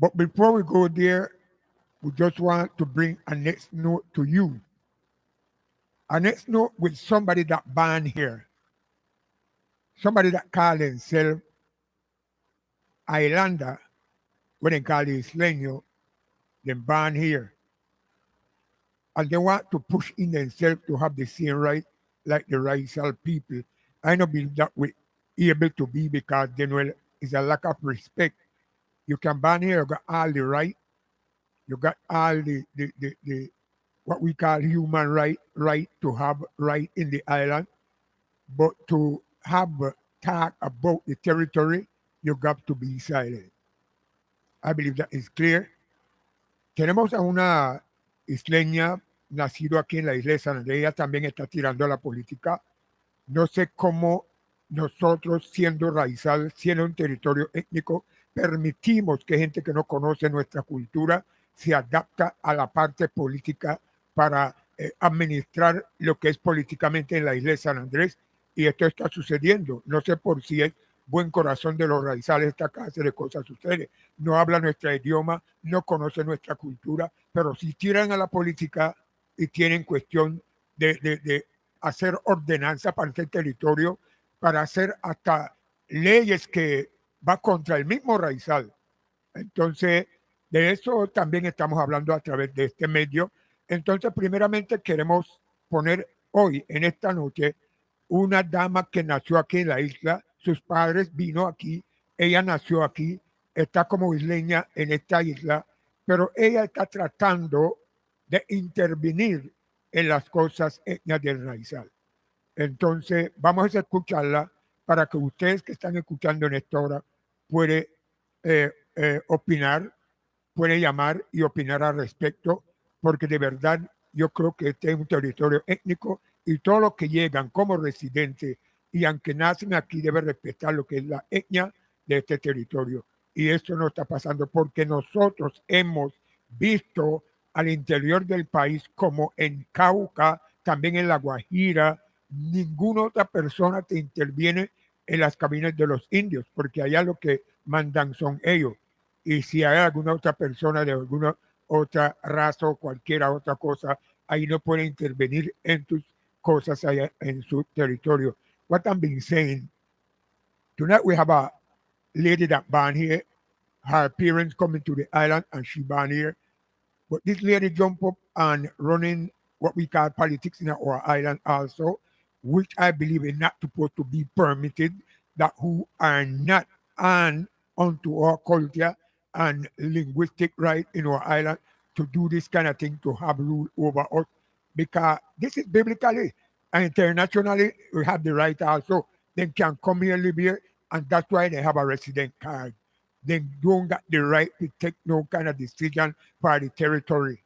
But before we go there, we just want to bring a next note to you. A next note with somebody that born here, somebody that call themselves Islander, when they call it Isleño, they born here. And they want to push in themselves to have the same right like the racial people. I don't believe that we able to be because then well it's a lack of respect. You can ban here, you got all the right, you got all the what we call human right to have right in the island, but to have talk about the territory, you got to be silent. I believe that is clear. Tenemos a una isleña nacido aquí en la isla de San Andrés, ella también está tirando a la política. No sé cómo nosotros, siendo raizal, siendo un territorio étnico, permitimos que gente que no conoce nuestra cultura se adapta a la parte política para administrar lo que es políticamente en la isla de San Andrés. Y esto está sucediendo. No sé por si es buen corazón de los raizales esta clase de cosas sucede. No habla nuestro idioma, no conoce nuestra cultura, pero si tiran a la política y tienen cuestión de hacer ordenanza para este territorio, para hacer hasta leyes que va contra el mismo raizal. Entonces, de eso también estamos hablando a través de este medio. Entonces, primeramente queremos poner hoy, en esta noche, una dama que nació aquí en la isla, sus padres vino aquí, ella nació aquí, está como isleña en esta isla, pero ella está tratando de intervenir en las cosas etnias del raizal. Entonces, vamos a escucharla para que ustedes que están escuchando en esta hora pueden opinar, pueden llamar y opinar al respecto, porque de verdad yo creo que este es un territorio étnico y todos los que llegan como residentes y aunque nacen aquí deben respetar lo que es la etnia de este territorio. Y esto no está pasando porque nosotros hemos visto al interior del país como en Cauca, también en La Guajira, ninguna otra persona te interviene en las cabinas de los indios, porque allá lo que mandan son ellos. Y si hay alguna otra persona de alguna otra raza o cualquier otra cosa, ahí no puede intervenir en tus cosas allá en su territorio. What I'm being saying, tonight we have a lady that born here, her parents coming to the island and she born here. But this lady jump up and running what we call politics in our island also, which I believe is not supposed to be permitted, that who are not on onto our culture and linguistic right in our island to do this kind of thing, to have rule over us, because this is biblically and internationally we have the right also. They can come here, live here, and that's why they have a resident card. They don't got the right to take no kind of decision for the territory,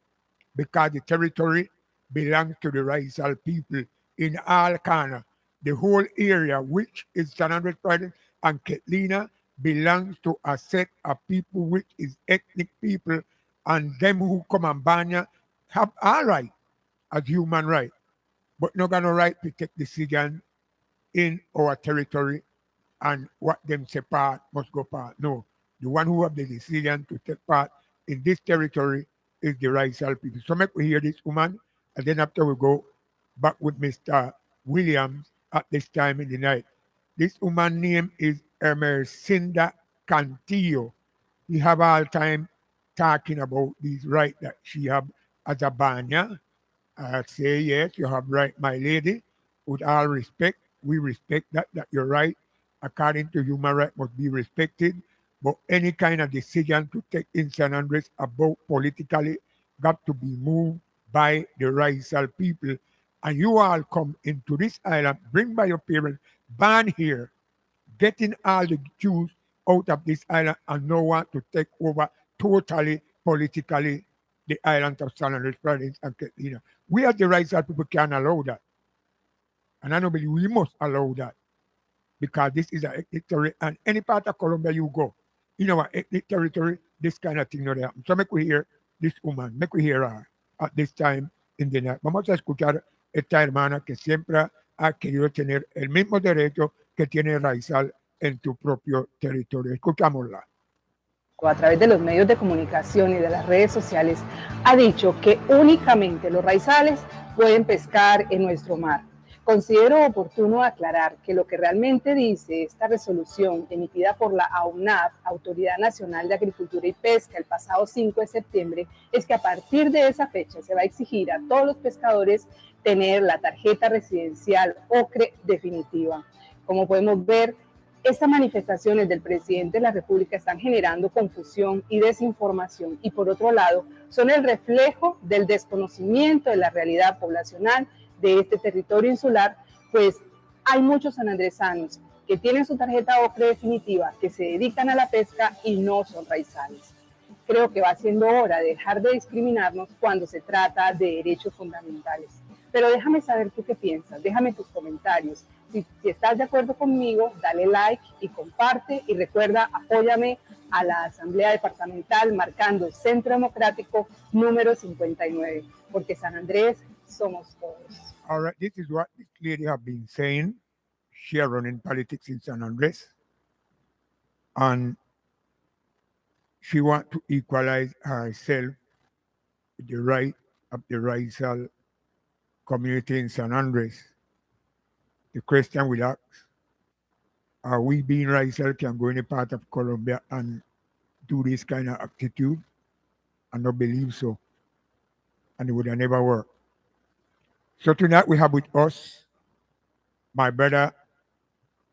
because the territory belongs to the racial people in all kind. The whole area, which is San Andres Province and Ketlina, belongs to a set of people which is ethnic people, and them who come and banya have all right as human right, but not got no right to take decision in our territory and what them say part must go part. No, the one who have the decision to take part in this territory is the racial people. So make we hear this woman, and then after we go back with Mr. Williams at this time in the night. This woman name is Emercinda Cantillo. We have all time talking about this right that she have as a banya. I say yes, you have right, my lady. With all respect, we respect that you're right. According to human rights must be respected. But any kind of decision to take in San Andres about politically got to be moved by the racial people. And you all come into this island, bring by your parents, born here, getting all the Jews out of this island and no one to take over totally politically the island of San Andres Province and Catalina. We as the racial people can allow that. And I know believe we must allow that because this is a ethnic territory and any part of Colombia you go, in our ethnic territory, this kind of thing not happen. So make we hear this woman, make we hear her at this time in the night. Vamos a escuchar esta hermana que siempre ha querido tener el mismo derecho que tiene Raizal en tu propio territorio. Escuchámosla. a través de los medios de comunicación y de las redes sociales, ha dicho que únicamente los raizales pueden pescar en nuestro mar. Considero oportuno aclarar que lo que realmente dice esta resolución emitida por la AUNAV, Autoridad Nacional de Agricultura y Pesca, el pasado 5 de septiembre, es que a partir de esa fecha se va a exigir a todos los pescadores tener la tarjeta residencial OCRE definitiva. Como podemos ver, estas manifestaciones del presidente de la República están generando confusión y desinformación y por otro lado son el reflejo del desconocimiento de la realidad poblacional de este territorio insular, pues hay muchos sanandresanos que tienen su tarjeta OCRE definitiva, que se dedican a la pesca y no son raizales. Creo que va siendo hora de dejar de discriminarnos cuando se trata de derechos fundamentales. Pero déjame saber tú qué piensas, déjame tus comentarios. Si estás de acuerdo conmigo, dale like y comparte y recuerda, apóyame a la Asamblea Departamental marcando Centro Democrático número 59, porque San Andrés somos todos. All right, this is what this lady have been saying. She are running politics in San Andres, and she want to equalize herself with the right of the racial community in San Andres. The question will ask, are we being racial can go in a part of Colombia and do this kind of attitude? I don't believe so. And it would have never work. So tonight we have with us my brother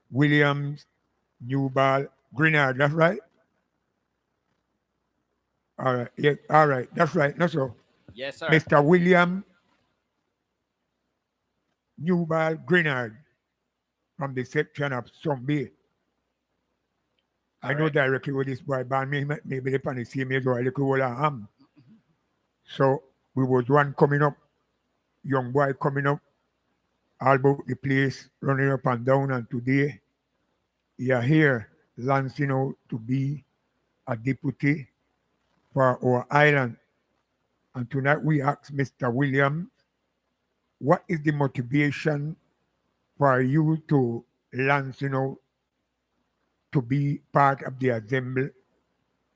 Williams Newball Greenard. That's right. All right. Yeah. All right. That's right. No, so Yes, sir. Mr. William Newball Greenard from the section of Zombie. I know Correct. directly what this boy band maybe they can see me as well. Look what I am. So we was one coming up, young boy coming up, all about the place, running up and down, and today he are here lancing out to be a deputy for our island. And tonight we ask Mr. William, what is the motivation for you to lance, to be part of the Asemble?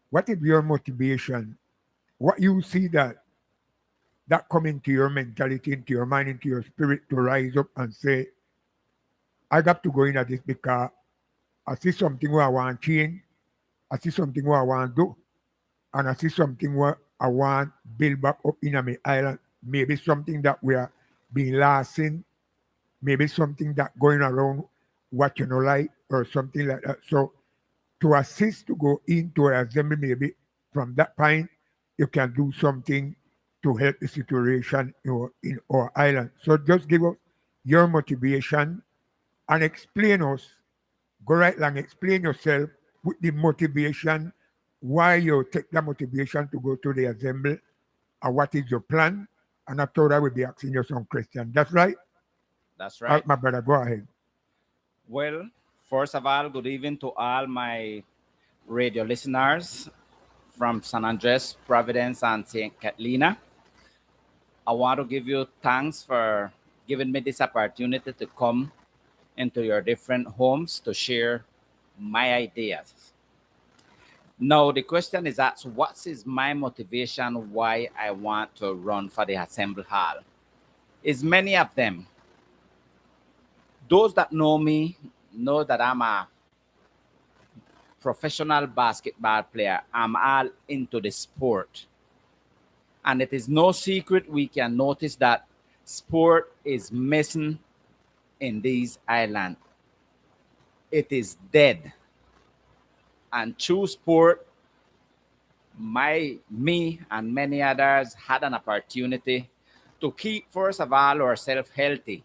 What is your motivation? What you see that come into your mentality, into your mind, into your spirit to rise up and say, I got to go in at this because I see something where I want to change, I see something where I want to do, and I see something where I want build back up in my island. Maybe something that we are being lasting, maybe something that going around what you know like or something like that. So to assist to go into an assembly, maybe from that point you can do something to help the situation in our island. So just give us your motivation and explain us. Go right along, explain yourself with the motivation, why you take the motivation to go to the assembly, and what is your plan. And after that, we'll be asking you some questions. That's right. That's right. My brother, go ahead. Well, first of all, good evening to all my radio listeners from San Andres, Providence, and St. Catalina. I want to give you thanks for giving me this opportunity to come into your different homes to share my ideas. Now, the question is asked, what is my motivation why I want to run for the Assembly Hall? Is many of them. Those that know me know that I'm a professional basketball player. I'm all into the sport. And it is no secret we can notice that sport is missing in these islands. It is dead. And through sport, me and many others had an opportunity to keep first of all ourselves healthy.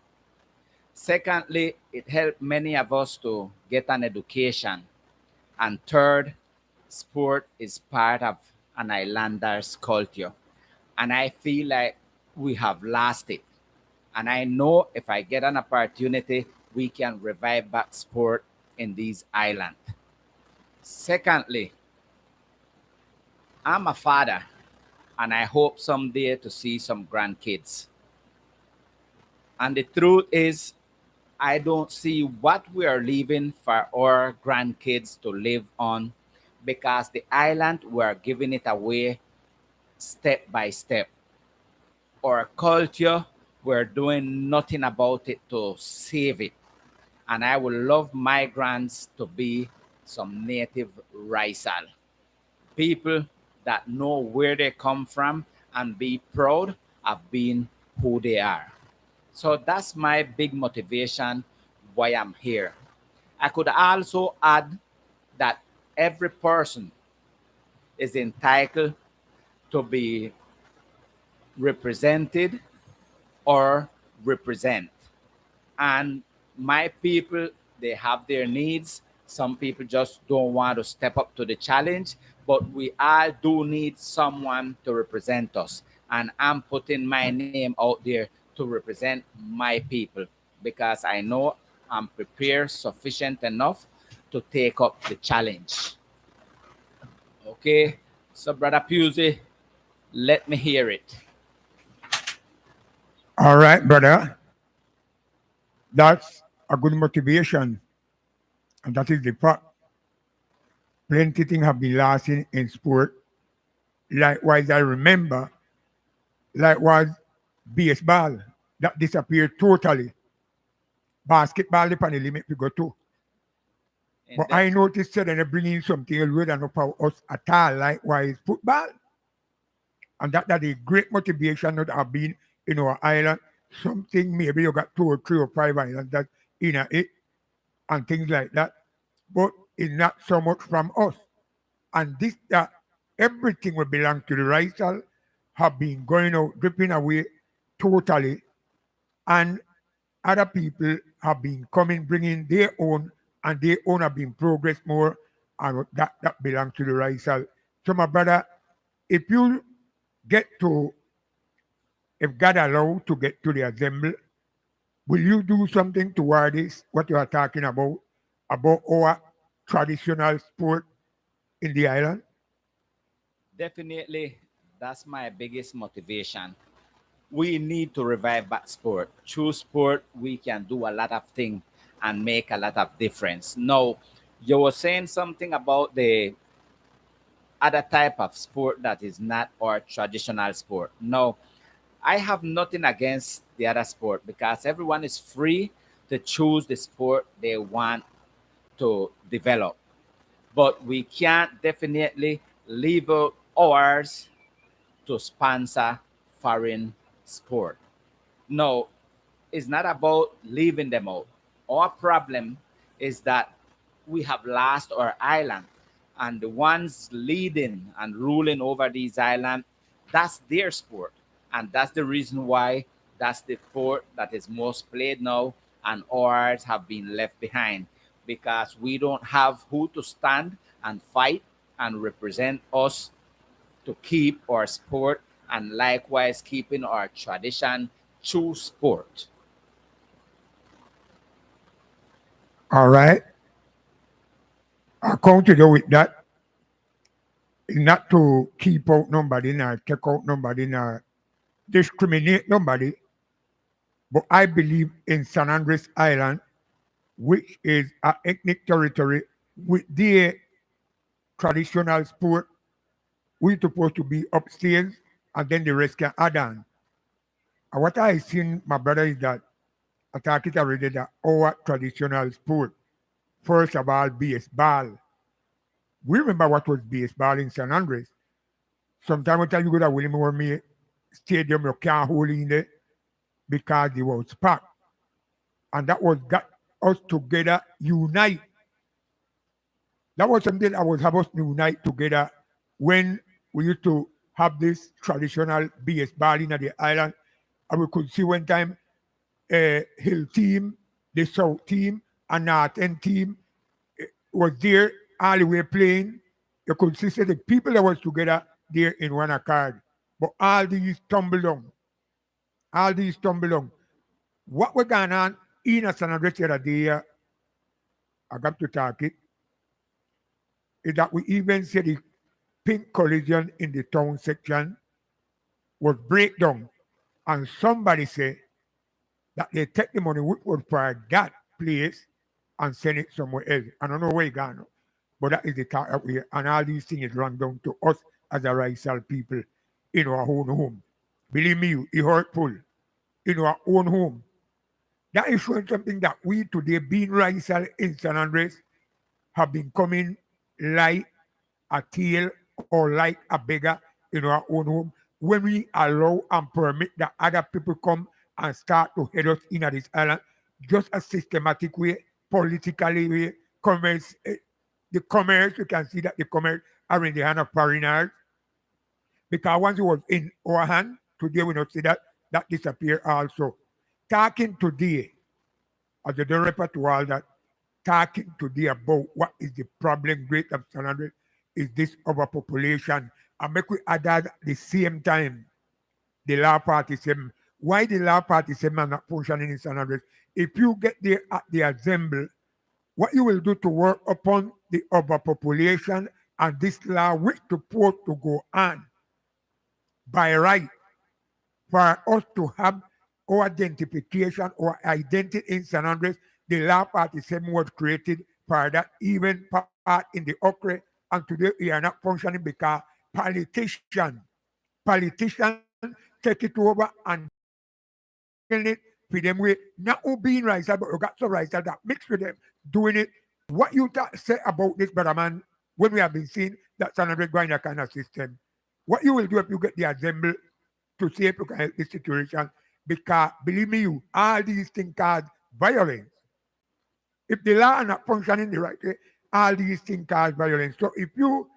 Secondly, it helped many of us to get an education. And third, sport is part of an islander's culture. And I feel like we have lost it. And I know if I get an opportunity, we can revive back sport in these islands. Secondly, I'm a father and I hope someday to see some grandkids. And the truth is, I don't see what we are leaving for our grandkids to live on because the island we're giving it away step by step. Our culture, we're doing nothing about it to save it. And I would love migrants to be some native Raisal people that know where they come from and be proud of being who they are. So that's my big motivation why I'm here. I could also add that every person is entitled to be represented or represent. And my people, they have their needs. Some people just don't want to step up to the challenge, but we all do need someone to represent us. And I'm putting my name out there to represent my people because I know I'm prepared sufficient enough to take up the challenge. Okay, so Brother Pusey, let me hear it. All right, brother. That's a good motivation. And that is the fact. Plenty things have been lasting in sport. Likewise, I remember, likewise, baseball that disappeared totally. Basketball, the pan the limit we go to. And But that I noticed that they're bringing something else than up us at all, likewise, football. And that is great motivation that have been in our island. Something maybe you got 2 or 3 or 5 islands that in it and things like that. But it's not so much from us. And this that everything will belong to the Raisal have been going out, dripping away totally, and other people have been coming, bringing their own, and their own have been progress more, and that belongs to the Raisal. So, my brother, if you get to, if God allow to get to the Asemble, will you do something toward this? What you are talking about our traditional sport in the island? definitely that's my biggest motivation. We need to revive that sport. Through sport, we can do a lot of things and make a lot of difference. Now, you were saying something about the other type of sport that is not our traditional sport. No, I have nothing against the other sport because everyone is free to choose the sport they want to develop. But we can't definitely leave out ours to sponsor foreign sport. No, it's not about leaving them out. Our problem is that we have lost our island, and the ones leading and ruling over these islands, that's their sport. And that's the reason why that's the sport that is most played now, and ours have been left behind because we don't have who to stand and fight and represent us to keep our sport and likewise keeping our tradition through sport. All right. I come to do with that, not to keep out nobody, not take out nobody, not discriminate nobody, but I believe in San Andres Island, which is an ethnic territory with their traditional sport. We're supposed to be upstairs and then the rest can add on. And what I seen, my brother, is that I talk it already that our traditional sport, first of all, baseball. We remember what was baseball in San Andres. Sometimes when you go to William Wormy Stadium, you can't hold in there because it was packed. And that was got us together, unite. That was something that was have us unite together when we used to have this traditional baseball in the island. And we could see one time Hill team, the South team, and North End team was there all the way playing. You could see the people that was together there in one accord. But all these tumble down. All these tumble down. What we're going on in a San Andres the other day, I got to talk it, is that we even see the pink collision in the town section was breakdown. And somebody said that they take the money which was for that place and send it somewhere else. I don't know where it gone. But that is the cat that we, and all these things run down to us as a racial people in our own home. Believe me, it hurtful in our own home. That is showing something that we today, being racial in San Andres, have been coming like a tail or like a beggar in our own home when we allow and permit that other people come and start to head us in at this island just a systematic way, politically way, commerce. The commerce, you can see that the commerce are in the hand of foreigners because once it was in our hand, today we don't see that, that disappear also. Talking today, as the don't refer to all that, talking today about what is the problem great of San Andres is this overpopulation. And make we add that at the same time, the law party same. Why the law party same are not functioning in San Andres? If you get there at the Asemble, what you will do to work upon the overpopulation and this law which supposed to go on by right for us to have our identification or identity in San Andres, the law party same was created for that even part in the Okre, and today we are not functioning because politicians take it over and doing it for them with not who being racial, but you got some racial that mix with them doing it. What you say about this, brother man, when we have been seeing that San Andres going that kind of system, what you will do if you get the Asemble to see if you can help this situation, because believe me, you all these things cause violence. If the law are not functioning the right way, all these things cause violence. So if you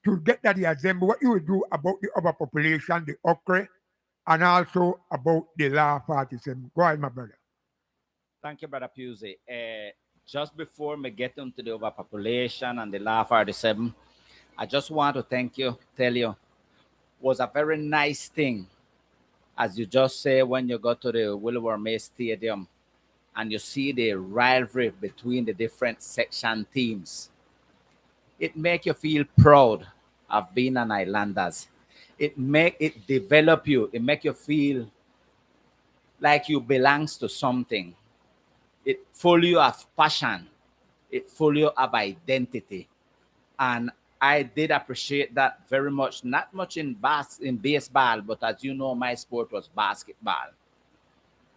to get that the Asemble, what you will do about the overpopulation, the okra, and also about the law partisan. Go ahead, my brother. Thank you, Brother Pusey. Just before we get into the overpopulation and the law 47, I just want to tell you, was a very nice thing, as you just say, when you go to the Wilbur May Stadium and you see the rivalry between the different section teams. It make you feel proud of being an Islanders. It develop you. It make you feel like you belongs to something. It full you of passion. It full you of identity. And I did appreciate that very much. Not much in baseball, but as you know, my sport was basketball.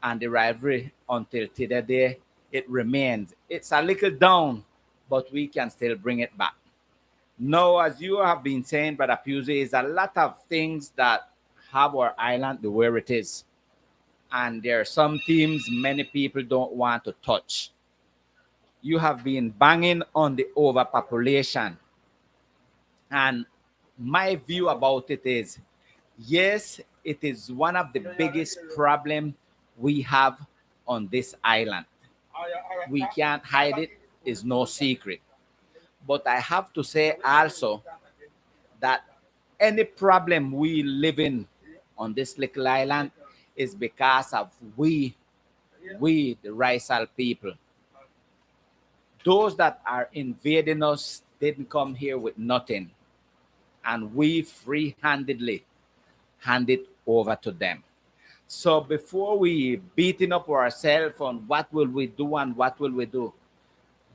And the rivalry until today, it remains. It's a little down, but we can still bring it back. No, as you have been saying, Brother Pusey, is a lot of things that have our island the way it is. And there are some teams many people don't want to touch. You have been banging on the overpopulation. And my view about it is, yes, it is one of the biggest problem we have on this island. We can't hide it, it's no secret. But I have to say also that any problem we live in on this little island is because of we the racial people. Those that are invading us didn't come here with nothing, and we free-handedly hand it over to them. So before we beating up ourselves on what will we do and what will we do,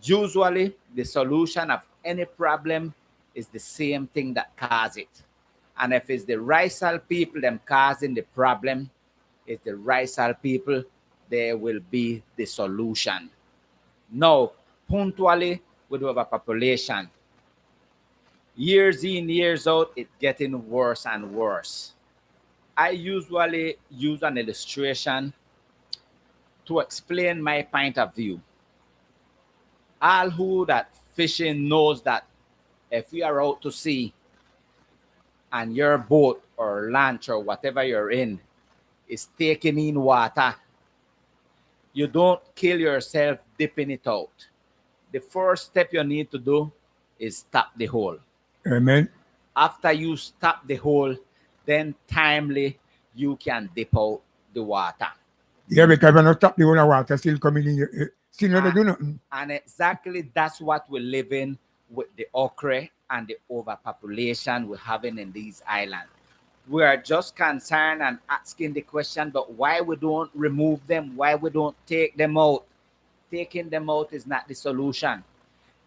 usually the solution of any problem is the same thing that cause it. And if it's the racial people them causing the problem, it's the racial people, they will be the solution. Now, punctually with overpopulation, years in, years out, it's getting worse and worse. I usually use an illustration to explain my point of view. All who that fishing knows that if you are out to sea and your boat or launch or whatever you're in is taking in water, you don't kill yourself dipping it out. The first step you need to do is stop the hole. Amen. After you stop the hole, then timely you can dip out the water. Yeah, because when you stop the whole water still coming in, still not And, do nothing. and exactly that's what we're living with the okra and the overpopulation we're having in these islands. We are just concerned and asking the question, but why we don't remove them? Why we don't take them out? Taking them out is not the solution.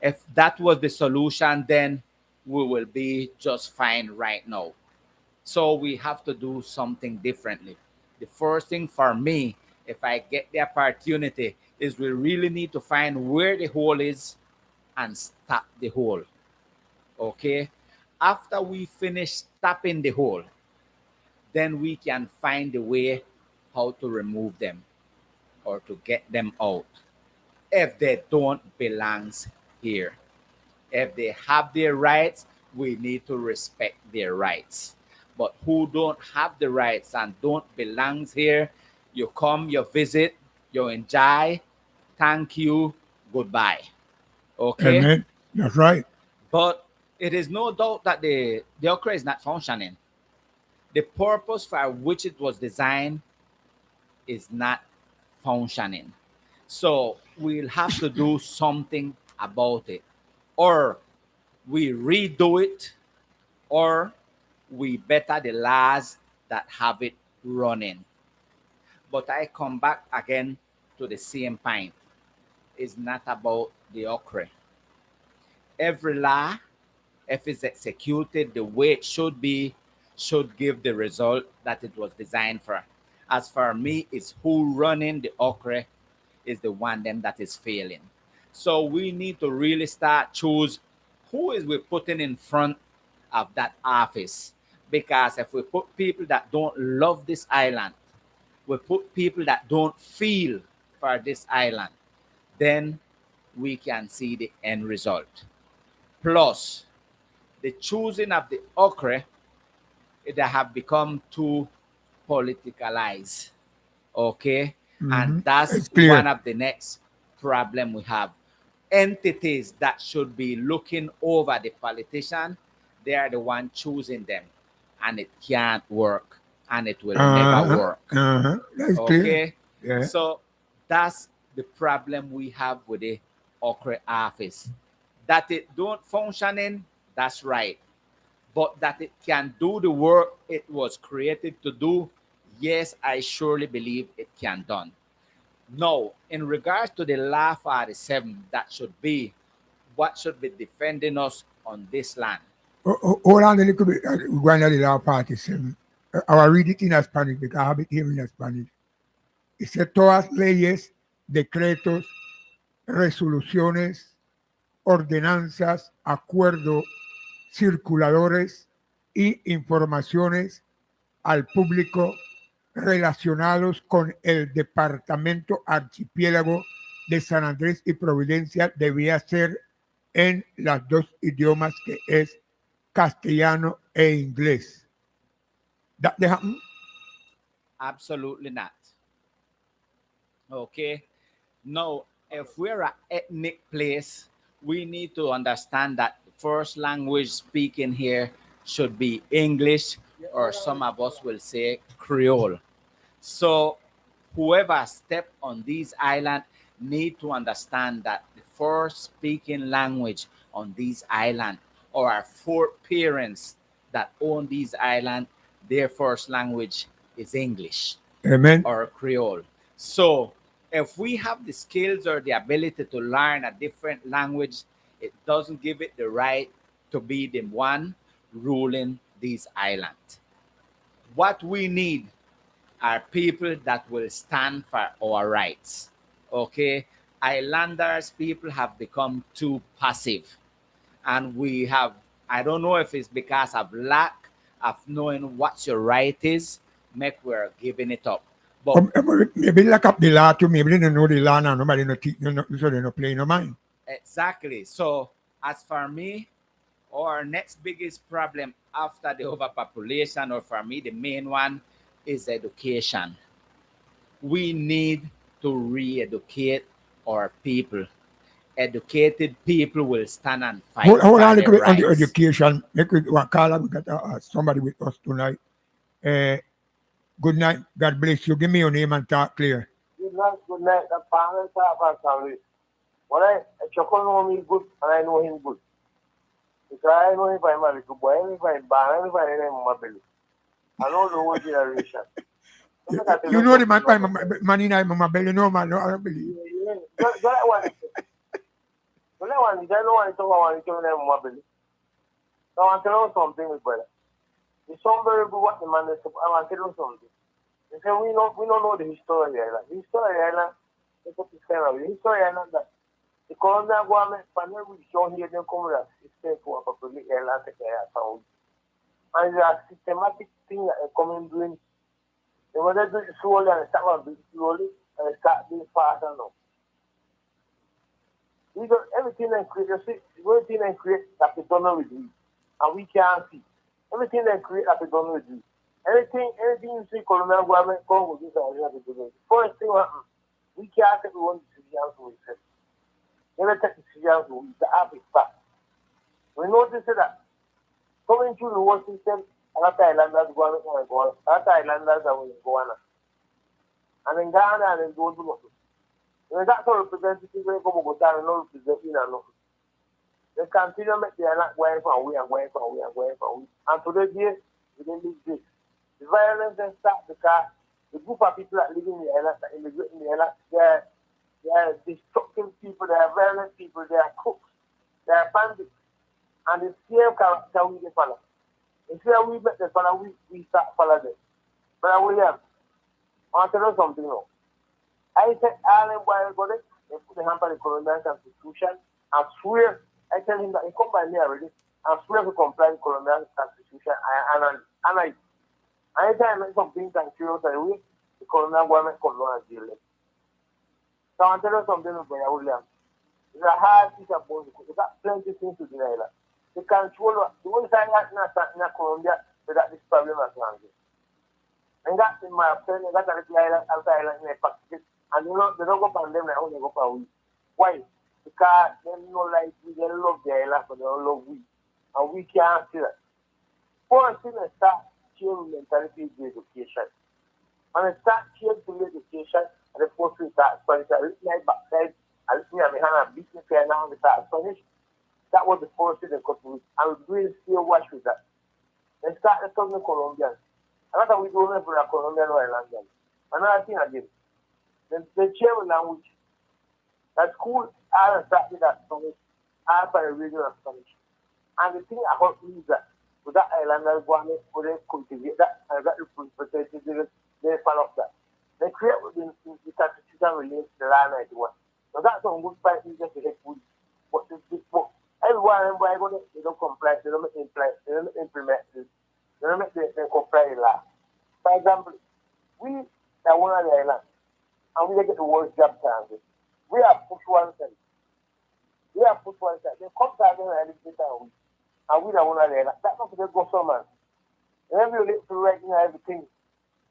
If that was the solution, then we will be just fine right now. So we have to do something differently. The first thing for me, if I get the opportunity, is we really need to find where the hole is and stop the hole. Okay? After we finish stopping the hole, then we can find a way how to remove them or to get them out if they don't belong here. If they have their rights, we need to respect their rights. But who don't have the rights and don't belong here, you come, you visit, you enjoy, thank you, goodbye. Okay? Amen. That's right. But it is no doubt that the okra is not functioning. The purpose for which it was designed is not functioning. So we'll have to do something about it. Or we redo it, or we better the laws that have it running. But I come back again to the same point. It's not about the okra. Every law, if it's executed the way it should be, should give the result that it was designed for. As for me, it's who running the okra is the one then that is failing. So we need to really start choose who is we putting in front of that office. Because if we put people that don't love this island, we put people that don't feel for this island, then we can see the end result. Plus, the choosing of the okra, it have become too politicalized. Okay? And that's It's one clear. of the next problem we have. Entities that should be looking over the politician, they are the one choosing them. And it can't work. And it will never Uh-huh. work. Uh-huh. That's clear. Okay? Yeah. So that's the problem we have with the okra office. That it don't functioning, that's right. But that it can do the work it was created to do, yes, I surely believe it can done. Now, in regards to the law 47, that should be what should be defending us on this land. Hold on a little bit. Going to the law party. I will read it in Spanish because I have it here in Spanish. Dice todas leyes, decretos, resoluciones, ordenanzas, acuerdos, circuladores y informaciones al público relacionados con el Departamento Archipiélago de San Andrés y Providencia debía ser en las dos idiomas que es castellano e inglés. That they happen? Absolutely not. Okay. Now, if we're an ethnic place, we need to understand that the first language speaking here should be English, or some of us will say Creole. So whoever step on these island need to understand that the first speaking language on these island, or our four parents that own these island, their first language is English Amen. or Creole. So if we have the skills or the ability to learn a different language, it doesn't give it the right to be the one ruling these islands. What we need are people that will stand for our rights. Okay? Islanders people have become too passive. And we have, I don't know if it's because of lack of knowing what your right is, make we're giving it up. But Maybe lock up the law too. Maybe they don't know the law now. Nobody no teach, so they no play no mind. exactly. So as for me, our next biggest problem after the overpopulation, or for me, the main one is education. We need to re-educate our people. Educated people will stand and fight Hold for on a their little bit on the rights. education. Make we Carla, we got somebody with us tonight. Uh, good night. God bless you. Give me your name and talk clear. Good night, good night. The parents are about family. When I Choco know me good and I know him good. Because I know if I'm a little boy, if I'm bad, if I'm my belly. I know the whole generation. You know the man by man in my belly. No man, no, I don't believe. Go that one. Well, I want to tell them mobile. So I want to know something, brother. It's so very good what the man is. I want to tell you something. They say we don't know the history of the island. The history of the island, they put this kind of the history of the island that the colonial government, when we show here, they come with a system for a public island to care about. And it's a systematic thing that they come in doing. They want to do it slowly and start doing it slowly and start doing faster now. We got everything and create, you see, everything and create that we don't know with you. And we can't see. Everything and create that we don't know with you. Anything you see colonial government come with this and have to do it. First thing happen, we can't take one decision to ourselves. Never take decisions to the habit back. We notice that coming through the world system, a lot of islanders go on, a lot of islanders are going to go on. And in Ghana and in those who when that's all representatives when come go down and not representing and nothing. They continue to make the island going from we and going from we and going from we. And today, we didn't leave this. The violence then starts because the group of people that live in the island, that immigrate in the island, they are destructive people, they are violent people, they are cooks, they are bandits. And the same character we follow. Instead of we make the follow, we start follow them. But William, I want to know something now. I said Ireland while ago, they put the hand on the colonial constitution and swear, I tell him that he come by me already and swear to comply with the colonial constitution and anytime I make some things and curious away, the colonial government come down and deal with it. So I want to tell you something, Brother William. It's a hard piece of bones because they got plenty of things to do in Ireland. They control the one side in Colombia so that this problem has landed. And that's in my opinion, that's a little island, outside island in a package. And they don't go for them like how they go for we. Why? Because they don't like we, they love the island, but they don't love we. And we can't see that. First thing they start change mentality is education. And they start change to education, and the first thing start Spanish. I look my backside, I look me at my hand and beat me fair now and they start Spanish. That was the first thing they got to do. And we're doing still watch with that. They start talking Colombians. Another we don't know for a Colombian or Islandian. Another thing again. They change language. That school are started that Spanish, are by the region of Spanish. And the thing about me is that with that Islanders government, for they cultivate that and that representative, they follow that. They create within the constitution relates to the law 91. So that's some good fight just to help food. But everyone they don't comply, they don't implement this, they don't make them comply the law. For example, we are one of the islands. And we get the worst job chances. We have pushed one side. They come to them and we don't want to let that. That's not the go so man. And then we live to right now everything.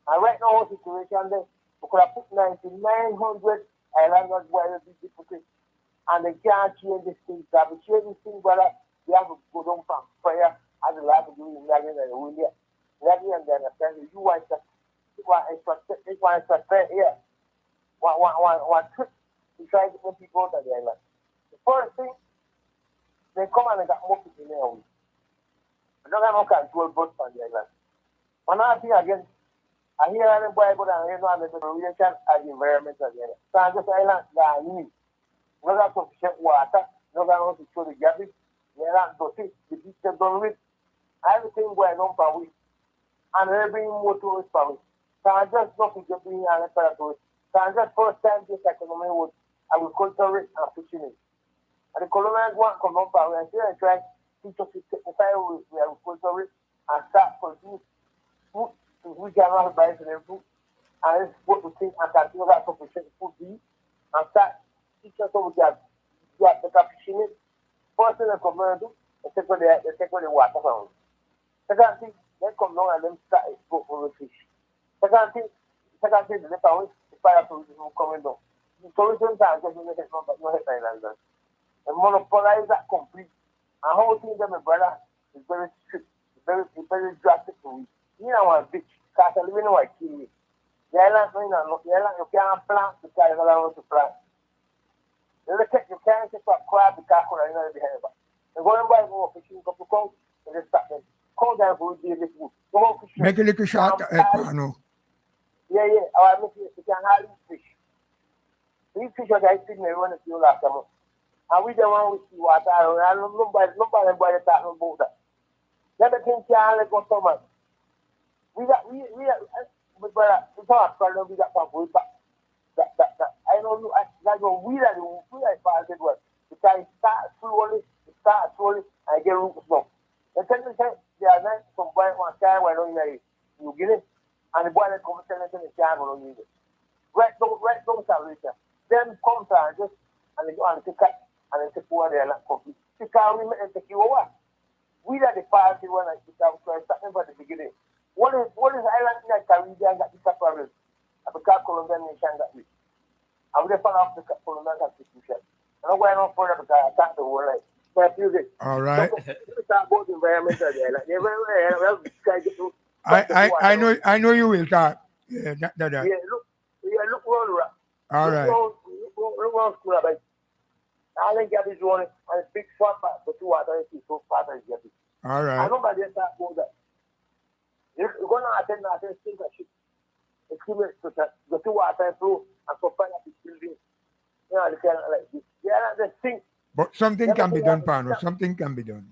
And right now, our situation there, we could have put 9,900 islanders where they be difficult. And they can't change this thing. They have to change this thing, brother. They have to go down from prayer as the last do in Lagan and William. Lagan and then understand you want to spend here. One trip to try to get people out of the island. The first thing, they come and they got more people in there. They don't have no control boats on the island. Another thing again, I hear any boy go down here and the relation and the environment of the island. So on this island, there are needs. No got sufficient water, no got to show the garbage, they are not dirty, the beach is done with. Everything going on for week. And they bring more tourists for week. So I just not to get bring an tourists. So I just first time this economy was agriculture and fishing. And the Colombians want to come up and say and try to teach us to technify with agriculture and start produce food so we can not buy them food. And it's what we think and continue that sufficient food be and start teach us how we can get better fishing. First thing they come and do, they take away the water from us. Second thing, they come down and then start export for the fish. Second thing, they found the fire tourism coming down. The tourism are just no help islanders. And monopolize that complete. And how thing them, my brother, is very strict. It's very drastic to it. You know one beach, because I live in a kill me. The island, you can't plant because you're not allowed to plant. You can't take a crab because you're not behind it. They go and buy more fishing, go to come, and they start them. Come down for the food. Make a little shot, Pano. Yeah. I make it, you can hardly fish. These fish are guys sitting there when it's you last summer. And we don't want to see water. And nobody talking about that. Everything can't let go so much. We talk about we got people that I don't know. That's what we are part of it. Because it starts slowly, and get roots now. The thing is, there are nice some boy one time when you get it, and the boy that comes to the can't go on it. Right don't salvation. Then comes and just and they go and take cut and then take over there like coffee. Because we make take you over. We are the party when I sit down starting from the beginning. What is island in the Caribbean that is a problem? Because Colombian nation got it. And we follow up the Colombian constitution. I'm not going on further because I attack the whole life. But music. All right. Talk about environmental there. Like I know you will talk. Yeah, that. Yeah, look around. All right. Look around school about. I think get this one and big shot back for 2 hours and so far as get it. All right. I nobody else talk about that. You're going to attend think that shit. Experience to the 2 hours through and so far as the building. You know, they kind of like this. They are not the thing. But something can be done, Pano. Something can be done.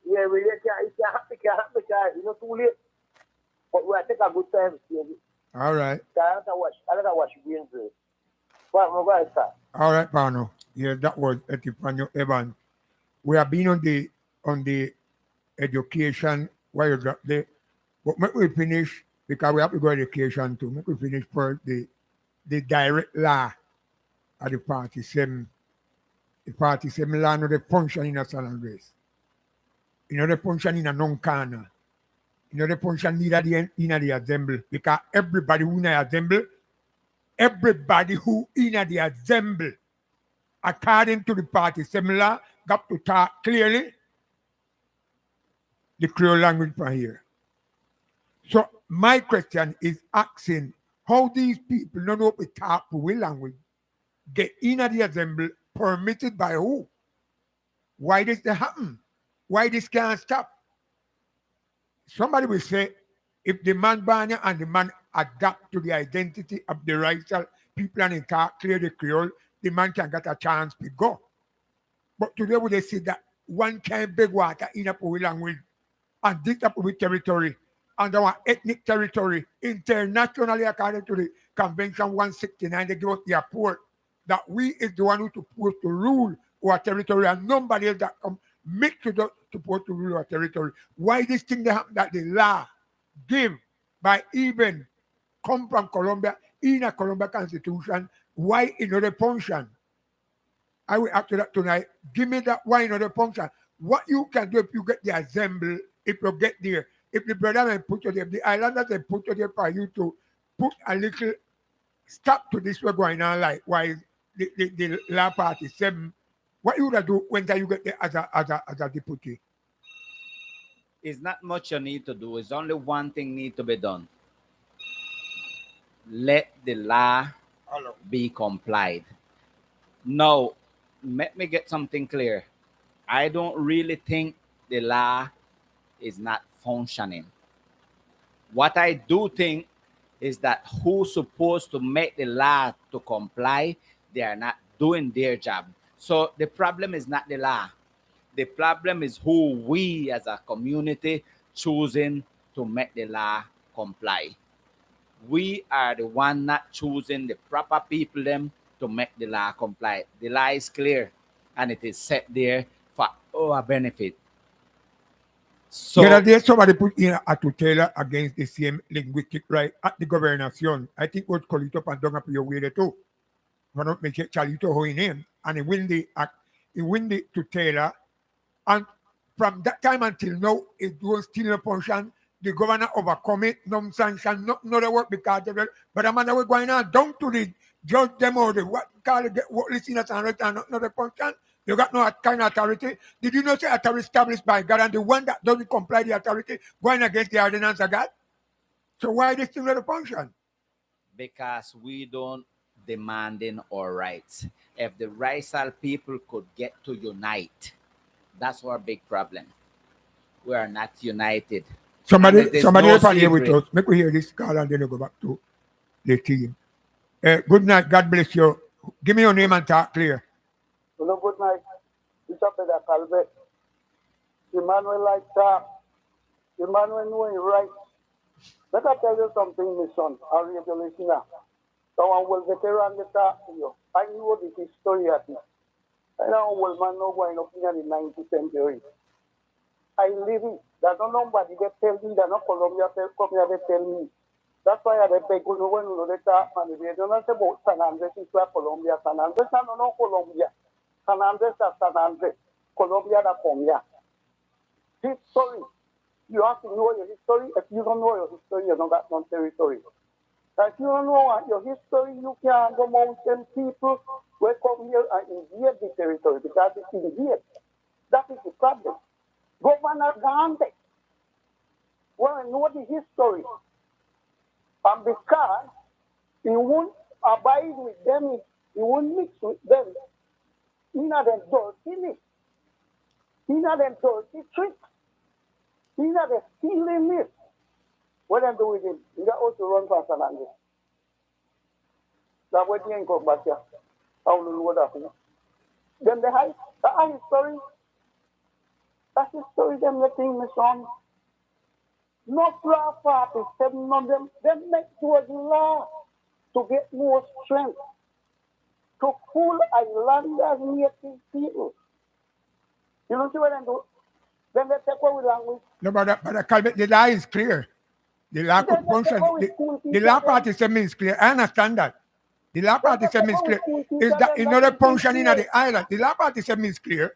Yeah, we can't it's not too late. But we take a good time to see it. All right. I don't know what you're going to do. What am I going to start? All right, Pano. Yeah, that was Etifanio Evan. We have been on the education while you got there. But make we finish because we have to go education too. Make we finish for the direct law of the party. The party law no the function in a San Andres. You know the function in a non-cana. You know the function neither in the Asemble because everybody who in the Asemble, according to the party similar, got to talk clearly the Creole language from here. So my question is asking how these people don't know we talk Creole language get in the Asemble permitted by who? Why does that happen? Why this can't stop? Somebody will say, if the man banner and the man adapt to the identity of the racial people and in talk clear the Creole, the man can get a chance to go. But today we say that one can beg water in a Creole language and this up with territory and our ethnic territory internationally according to the Convention 169, they give us the report that we is the one who's supposed to rule our territory and nobody else that come make to supposed to rule our territory. Why this thing that happen that the law give by even come from Colombia in a Colombia constitution, why in other function? I will after that tonight. Give me that why in other function. What you can do if you get the Asemble, if you get there, if the brother and put you there, the islanders they put you there for you to put a little stop to this way going on likewise the law party 7. What you would do when you get there as a deputy? It's not much you need to do. It's only one thing need to be done. Let the law be complied. Now, let me get something clear. I don't really think the law is not functioning. What I do think is that who's supposed to make the law to comply, they are not doing their job. So the problem is not the law. The problem is who we as a community choosing to make the law comply. We are the one not choosing the proper people them to make the law comply. The law is clear and it is set there for our benefit. So the other day somebody put in a tutela against the same linguistic right at the governación. I think what Colito Pandong up your way there too. One of make Chalito who in him and he win the tutela. And from that time until now, it was still a function. The governor overcome it, no sanction, no other work because of it. But I'm we're going on down to the judge them or the what call it what listeners and return not the function. You got no kind of authority. Did you not say authority established by God and the one that doesn't comply the authority going against the ordinance of God? So why this still not a function? Because we don't demanding our rights. If the racial people could get to unite, that's our big problem. We are not united. Somebody no here with secret. us. Make we hear this call and then we go back to the team. Good night. God bless you. Give me your name and talk clear. Hello, good night. Bishop Brother Calvert. Emmanuel like that. Emmanuel knowing right. Let I tell you something, my son, a radio listener. Someone will veteran the talk to you. I know the history of it. I know old man no going up in the 19th century. I live it. There's no nobody that tell me that no Colombia come here they tell me. That's why I beg you when you the talk man. They don't say about San Andres is where Colombia. San Andres is no Colombia. San Andres is San Andres. Colombia that come here. History. You have to know your history. If you don't know your history, you don't got no territory. If you don't know your history, you can't go mountain people will come here and invade the territory because it's invaded. That is the problem. Governor Gandhi will know the history. And because he won't abide with them, he won't mix with them. He not them dirty. He not them dirty tricks. He not them stealing this. What I'm doing with him, he got also run for San Andres. That's what he ain't come back here. I don't know what happened. Then the high history. That's the story them the thing, my son. No flaw 47 of them make towards law to get more strength. To fool islanders, native people. You don't see what I'm doing? Then they take away language. No, but Calvert, the law is clear. The law could function. The law party means clear. I understand that. The law party means clear. Is that in order functioning at the island? The law party means clear.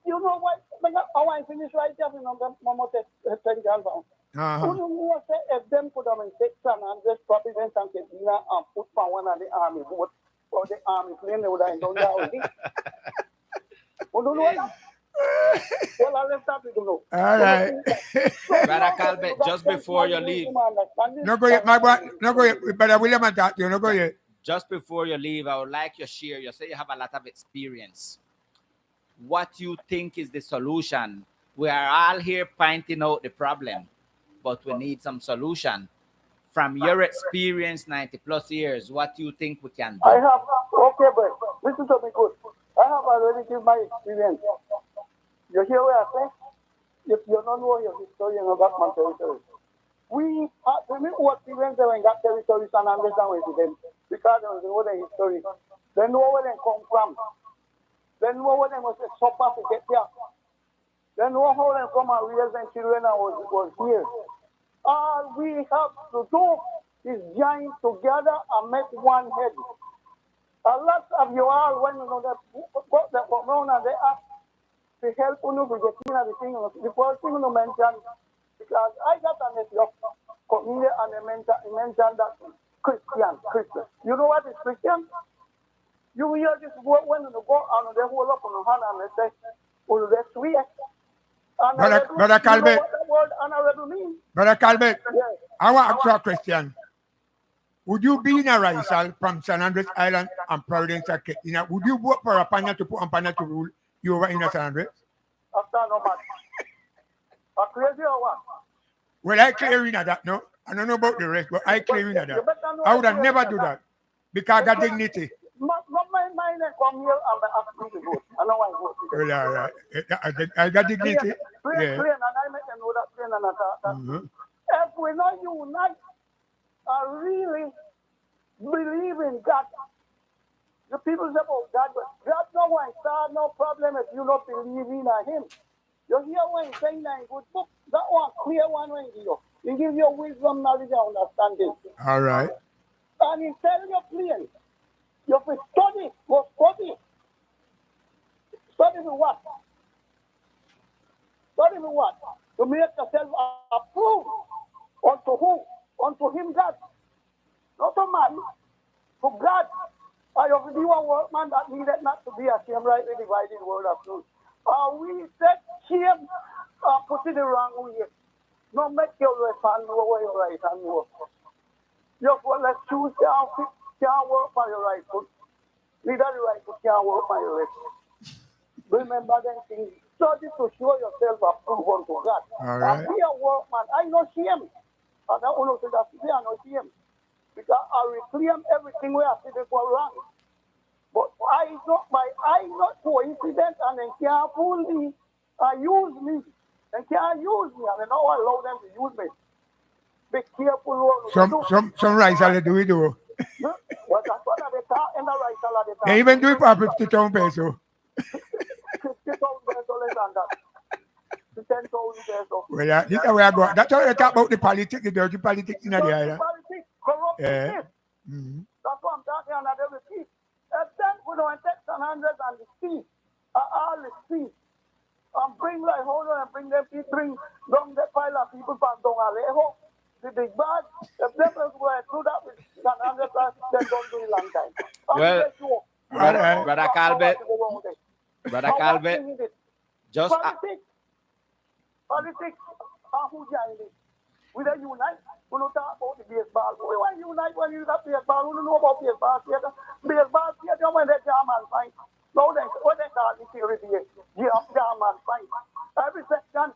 You know what? I want to finish right here. You know, Mama said, who know if them could have been take San Andres, Providence, and Kedina and put for one of the army boat or the army plane, they would have done that already. Who don't know that? Well, I'll let that you know. All right. Brother Calvert, just before you leave. No go yet, my boy. No go yet. Brother William and that you no go yet. Just before you leave, I would like you to share. You say you have a lot of experience. What you think is the solution? We are all here pointing out the problem, but we need some solution. From your experience, 90 plus years, what do you think we can do? I have, okay, but listen to me good. I have already given my experience. You hear what I say? If you don't know your history and about my territory, we what experience when got territory and understand with them because they know the history. They know where they come from. They know where they must suffer to get here. They know how they come and raise their children and was here. All we have to do is join together and make one head. A lot of you all, when you know that come around and they ask to help you to get in everything. The first thing you mention, because I got a nephew come here and they mentioned that Christian. You know what is Christian? You hear this word when you go and they hold up on the hand and they say, oh, that's sweet. Brother Calvert. Brother Calvert, yes. I want to ask you a question. Would you be in a Raisal from San Andres Island and Providence? Would you vote for a panel to put on panel to rule you over in San Andres? After no man. A crazy or what? Well, I clear in that, no. I don't know about the rest, but I clear in that. I would have never do that because I got dignity. Not my mind come here and ask me to vote. I know I vote. Well, all right. I got dignity. Plain, and I make them know that plain and that. If we not unite and really believe in God, the people say about God, but God no one start no problem if you not believe in Him. You hear when he's saying that in good book, that one clear one when he gives you wisdom, knowledge, and understanding. All right. And he tells you plain. You have to study. Go study. Study with what? Study with what? To make yourself approved. Unto who? Unto Him, God. Not to man. To God. I have to be a workman that needed not to be ashamed, rightly divided word of truth. We set shame, put it the wrong way. No make your left hand know where your right hand know. You let's choose can't work by your right foot. Neither the right foot can't work by your left foot. Remember them things. Study to show yourself approved unto God. All right. And be a workman. I know shame. And I want to say that I know shame. Because I reclaim everything we have said before wrong. But I not coincidence, and they can't fool me and use me. They can't use me, and I don't allow them to use me. Be careful what you do. Some rice all do it do. What that's what they talk in the right side of the They even do it for 50,000 pesos. 50,000 pesos less than that. 10,000 pesos. Well, this is where I go. That's how they talk about the politics, the dirty politics in the island. Politics, corrupt Yeah. business. That's what I'm talking about. They repeat. And then we don't take some hundreds and the sea, all the sea, and bring like hold on and bring them people, bring down the pile of people from down Alejo, the big bag. If them were to do that with some hundreds, then don't do it long time. Well, Brother Calvert, just politics, who join it? We don't unite. We don't talk about the baseball. We want to unite when you got baseball. We don't know about baseball theater. Baseball theater when they German fight. Now then, what they call the theory here? German fight. Every section,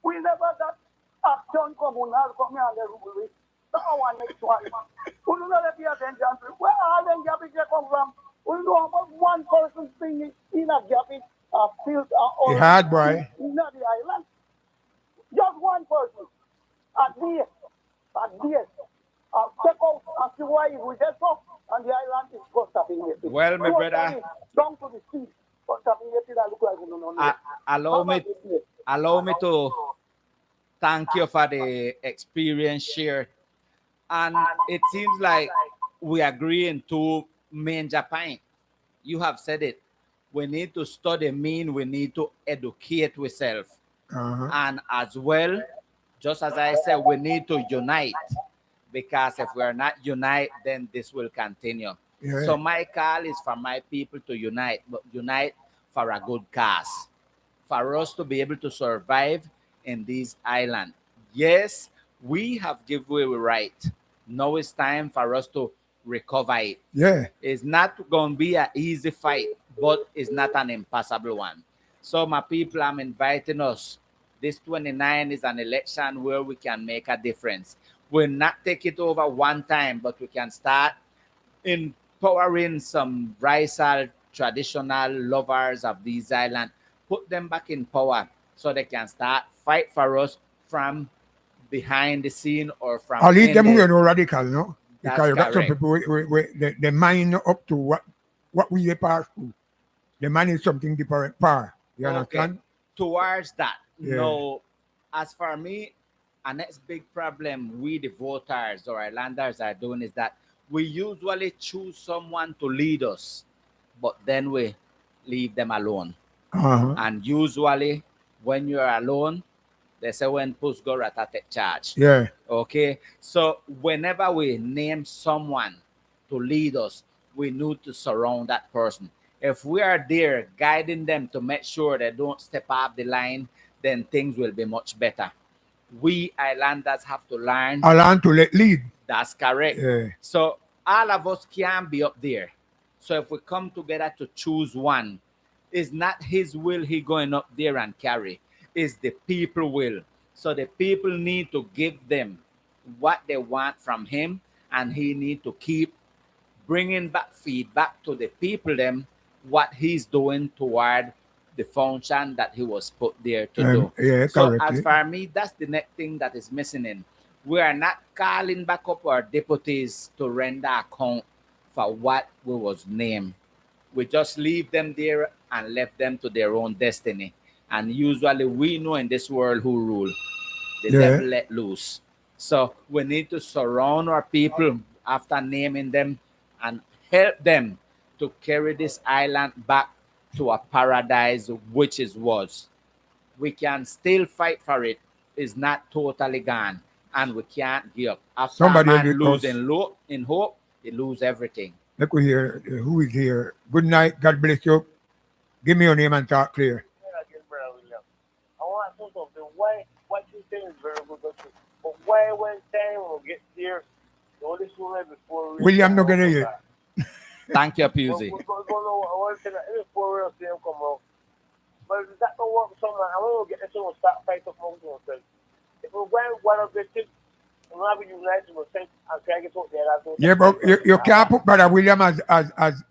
we never got action communal come here and the rule. That's our next one. We don't know pay attention to where all them garbage come from. We know about one person thing in a garbage, filth, The hard boy. in the island. Just one person. At the check out and see why we get so, and the island is contaminated. Well, my brother, down to the sea, contaminated and look like we don't know. allow me to thank you for the experience shared. And it seems like we agree in two major points. You have said it. We need to study mean, we need to educate ourselves. And as well, just as I said, we need to unite, because if we are not unite, then this will continue. Yeah. So my call is for my people to unite, but unite for a good cause, for us to be able to survive in this island. Yes, we have given away right. Now it's time for us to recover it. Yeah. It's not going to be an easy fight, but it's not an impossible one. So my people, I'm inviting us. This 29 is an election where we can make a difference. We'll not take it over one time, but we can start empowering some rival traditional lovers of these islands, put them back in power so they can start fight for us from behind the scene or from. I'll leave them who are no radical, no? That's Because you got some correct. people, they mind up to what we pass through. The mind is something different far. You understand? Towards that. Yeah. No, as for me, a next big problem we the voters or islanders are doing is that we usually choose someone to lead us, but then we leave them alone. And usually when you're alone, they say when push go rata take charge. Yeah. Okay. So whenever we name someone to lead us, we need to surround that person. If we are there guiding them to make sure they don't step off the line, then things will be much better. We islanders have to learn. I learn to let lead. That's correct. Yeah. So all of us can be up there. So if we come together to choose one, it's not his will he going up there and carry. It's the people will. So the people need to give them what they want from him, and he need to keep bringing back feedback to the people them what he's doing toward the function that he was put there to do. Yeah, So correctly. as for me, that's the next thing that is missing in. We are not calling back up our deputies to render account for what we was named. We just leave them there and left them to their own destiny. And usually we know in this world who rule. The devil let loose. So we need to surround our people after naming them and help them to carry this island back to a paradise which it was. We can still fight for it. It's not totally gone. And we can't give up. After Somebody a man did losing in hope, he lose everything. Let me hear who is here. Good night. God bless you. Give me your name and talk clear. I want to say something. Why what you saying is very good, but why when time will get there, the only sooner before William no get here. Thank you, Pusey. We're going to one thing before we see him come out. But if that don't work, someone I want to get this one start fight up among themselves. If we went one of the things, I'm not going to unite to and try to get out there. Yeah, but you can't put Brother William as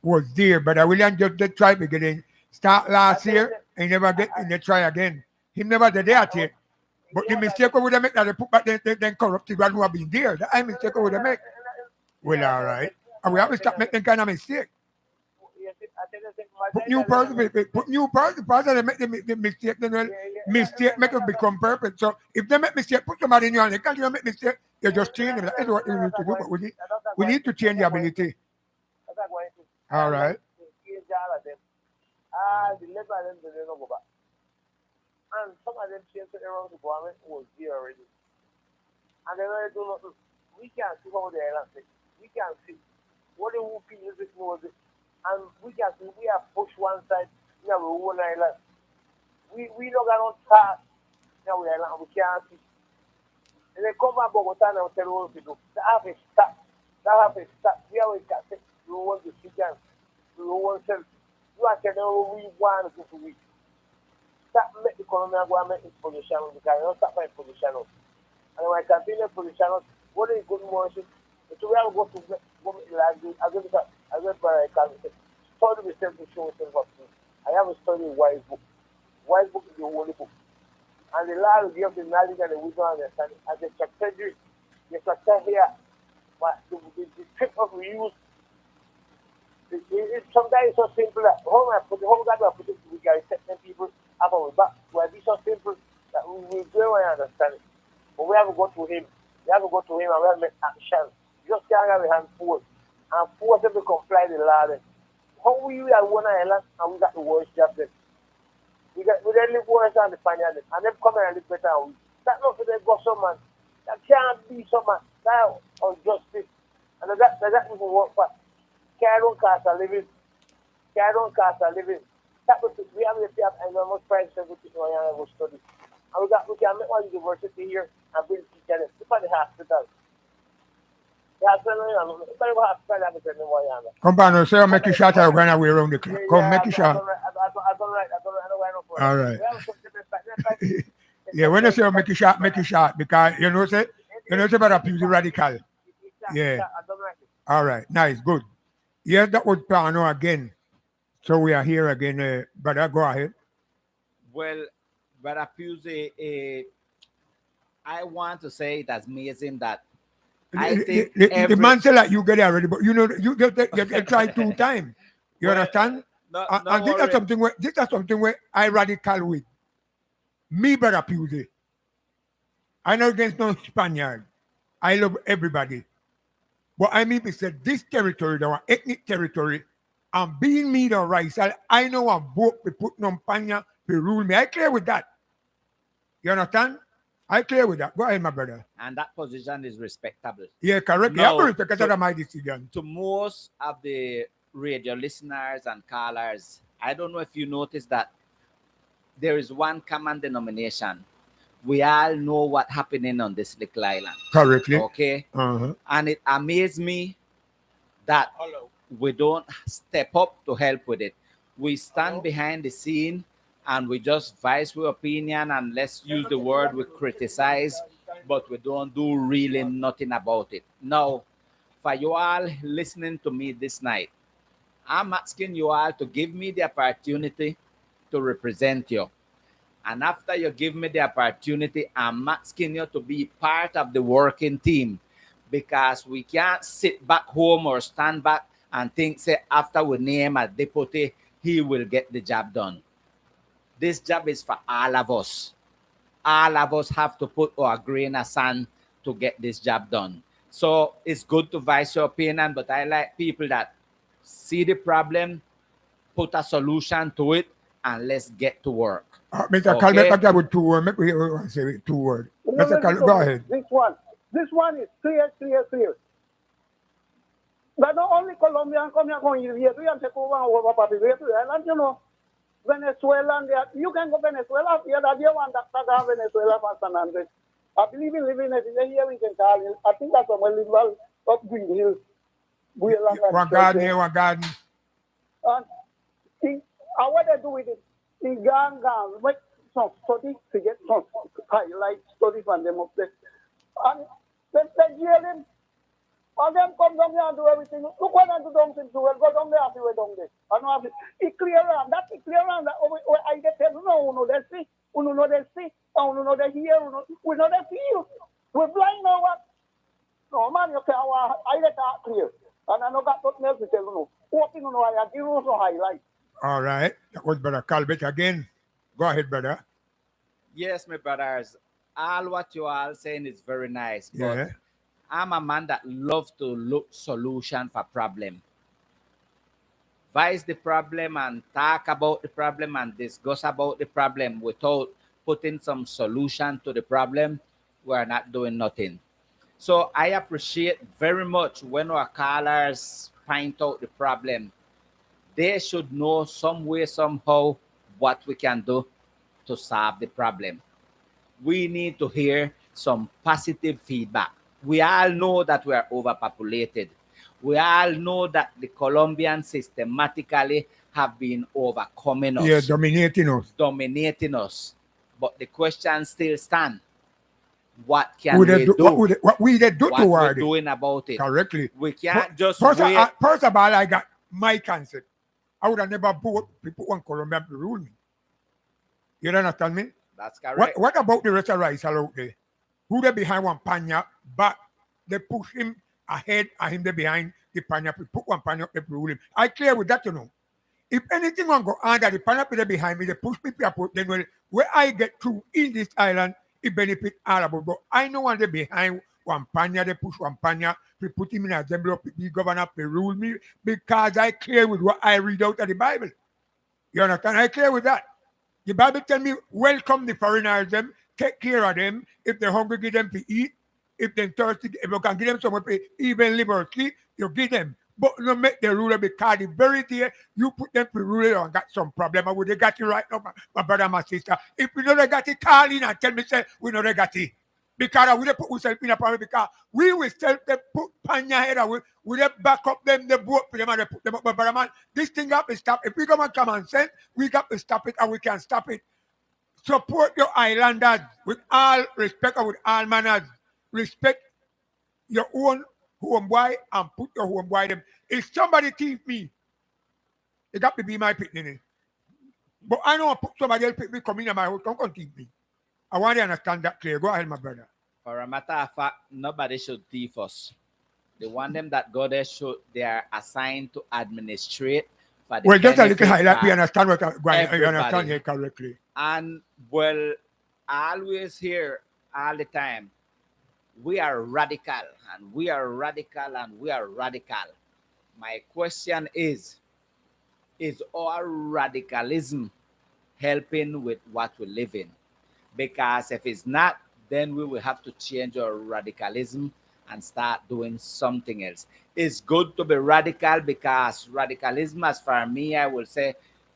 was there. Brother William just did try beginning. Start last year and never get in the try again. He never did that yet. But the mistake we would have made that they put back then corrupted one who have been there. That I mistake we would have made. Well, all right. And we have to stop making kind of mistake. Put new person, they make the mistake, then well, mistake make it become perfect. So if they make mistake, put somebody in you and they can't even make mistake, they just change them. That is what we need to do, but we need to change the ability. All right. The labor and them they don't go back. And some of them changed around the government was there already. And they really do nothing. We can see how the island is. We can see what the who people knows it. And we can see we have pushed one side in our own island. We don't got on start in our island, we can't see. And they come back Bogota and tell all people that have a start. That have a start. We always got it. We want to see them. We want to you are telling we want to go for week. Stop make the colonial government in position because you don't stop by position. And when I continue position, what is good motion? So we have to go to like this. I get where I can study myself to show myself up. I have a study wise book. Wise book is the holy book. And the law will give the knowledge and the wisdom and understanding. As a strategy, the strategy here, but the trick of reuse. Sometimes it's so simple that how God will put it we can set them people up our back. Will be so simple that we will go and understand it. But we have to go to him. We have to go to him and we have to make action. You just can't have a hand forward and force them to comply the law then. How we are one island and we got the worst job then. We then live worse than the Spaniards and them come and live better than we. That's not for them go some man. That can't be some man. That injustice. And that even work for. Don't cost a living. Don't cost a living. We have enormous price everything we go study. And we can make one university here and build teachers. Look at the hospital. The hospital, come on, sir, make a shot. I'm going away around the clock. Come, make a shot. All right. Yeah, when I say make a shot, because you know, say about abuse radical. Yeah. All right, nice, good. Yes, that was Pano again. So we are here again, brother. Go ahead. Well, Brother Pusey, I want to say it's amazing that I think the man said like you get it already, but you know you get try 2 times. You understand? And this is something where I radical with me, brother Pusey. I know against no Spaniard. I love everybody. But I mean, we said this territory, our ethnic territory, and being me the rice, I know I vote to put no panya to rule me. I clear with that. You understand? I clear with that. Go ahead, my brother. And that position is respectable. Yeah, correct. Now, yeah, because of my decision. To most of the radio listeners and callers, I don't know if you noticed that there is one common denomination. We all know what's happening on this little island. Correctly. Okay. Uh-huh. And it amazed me that we don't step up to help with it. We stand behind the scene and we just voice our opinion and let's use the word we criticize, but we don't do really nothing about it. Now, for you all listening to me this night, I'm asking you all to give me the opportunity to represent you. And after you give me the opportunity, I'm asking you to be part of the working team because we can't sit back home or stand back and think, say, after we name a deputy, he will get the job done. This job is for all of us. All of us have to put our grain of sand to get this job done. So it's good to voice your opinion, but I like people that see the problem, put a solution to it, and let's get to work. Mr. Calvert, I with 2 words. Make me say 2 words. Mr. Calvert, go ahead. This one is clear. But not only Colombian come here, we have to go over and you know, Venezuela, you can go Venezuela, the other day one that Venezuela for San Andres. I believe in living it here we can call it. I think that's somewhere little up Green Hills. One garden. And what they do with it, in Ganga, make some study to get some highlight study from them up there. And They jail him. And them come down here and do everything. Look what I do down to well, go down there and see where down there. I know it clear on that, it clear on that. I get tell you, no, no, they see, no, they see, no, they hear, we know they feel. We're blind now, what? No, man, you can't, I get that clear. And I know got nothing else to tell you. Open, I give you some highlight. All right. That was Brother Calvert again. Go ahead, brother. Yes, my brothers. All what you all saying is very nice. But Yeah. I'm a man that loves to look solution for problem. Vise the problem and talk about the problem and discuss about the problem without putting some solution to the problem. We're not doing nothing. So I appreciate very much when our callers find out the problem. They should know some way, somehow, what we can do to solve the problem. We need to hear some positive feedback. We all know that we are overpopulated. We all know that the Colombians systematically have been overcoming us, Yeah, dominating us. dominating us. But the question still stands. What can What we do? what we do What we're toward it? doing about it? Correctly. We can't just First, wait. first of all, I got my concept. I would have never voted people want Colombia to rule me. You understand me? That's correct. What about the rest of rice out there? Who they behind one panya, but they push him ahead and him they behind the panya. Put one panya up, they rule him. I clear with that, you know. If anything will go on that the panya they behind me, they push me up, then where I get through in this island, it benefit all about. But I know when they behind one panya, they push one panya, they put him in Asemble, the governor, they rule me because I clear with what I read out of the Bible. You understand? I clear with that. The Bible tell me, welcome the foreigners, them, take care of them. If they're hungry, give them to eat. If they're thirsty, if you can give them somewhere to even liberally, you give them. But no make the ruler because the very day you put them to ruler and got some problem. And they got it right now, my brother, my sister. If we know they got it, call in and tell me, say, we know they got it. Because we don't put ourselves in a problem because we will still put panya head and we don't back up them, the boat for them and they put them up. But brother man, this thing got to stop. If we come and common sense, we got to stop it and we can stop it. Support your islanders with all respect and with all manners. Respect your own homeboy and put your homeboy them. If somebody thief me, it got to be my picnic. But I don't put somebody else pick me come in my house, don't thief me. I want to understand that clear. Go ahead, my brother. For a matter of fact, nobody should thief us. The one them that go there should they are assigned to administrate for the Well, just a little benefit highlight. We for understand what you understand everybody. here correctly. And well, I always hear all the time, we are radical and we are radical and we are radical. My question is our radicalism helping with what we live in? Because if it's not, then we will have to change our radicalism and start doing something else. It's good to be radical because radicalism, as for me, I will say,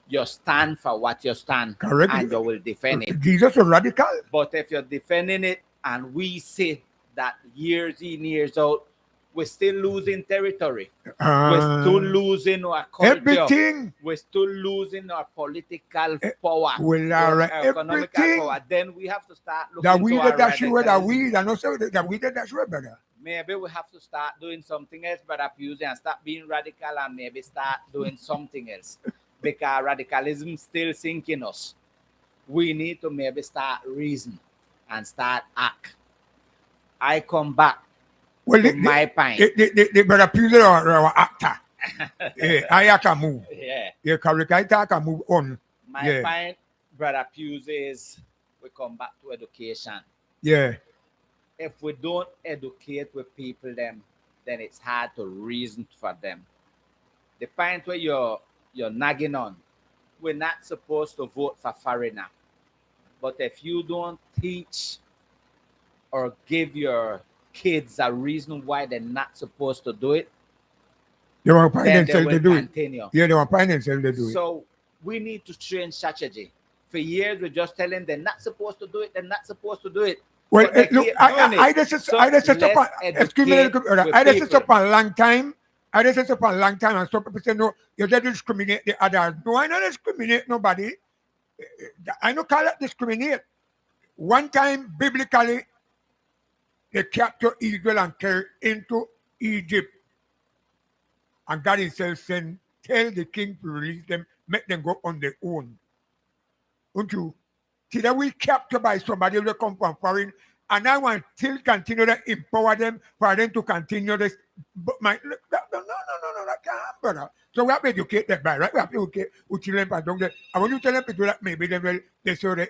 you stand for what you stand Correct. and you will defend it. Jesus is radical. But if you're defending it and we see that years in, years out, we're still losing territory. We're still losing our culture. Everything. We're still losing our political power. Well, our everything. power. Then we have to start looking That we to did our that sure, that radicalism. we, and also that we did that sure, brother. Maybe we have to start doing something else, Brother Pusey, and stop being radical and maybe start doing something else. Because radicalism still sinking us. We need to maybe start reason and start act. I come back to my point. The brother Pusey are our actor. I can move. Yeah. Yeah, correct. I can move on. My point, Brother Pusey, is we come back to education. Yeah. If we don't educate with people then it's hard to reason for them. The point where you're nagging on, we're not supposed to vote for foreigner. But if you don't teach or give your kids a reason why they're not supposed to do it, they want to find then they themselves to will do continue. it. Yeah, they want to find themselves to do it. So we need to change strategy. For years, we're just telling them they're not supposed to do it, they're not supposed to do it. Well, But they look, keep doing I it. just So up let's excuse me, educate brother. with I just people. up a long time. I just up a long time, and some people say no, you don't discriminate the others. No, I don't discriminate nobody. I don't call it discriminate. One time, biblically, they capture Israel and carry into Egypt. And God himself sent, tell the king to release them, make them go on their own. Don't you? Today we captured by somebody who come from foreign, and I want still continue to empower them for them to continue this. But no, that can't happen, brother. So we have to educate them, right? We have to educate our children, but don't they? And when you tell them to do that, maybe they will sort of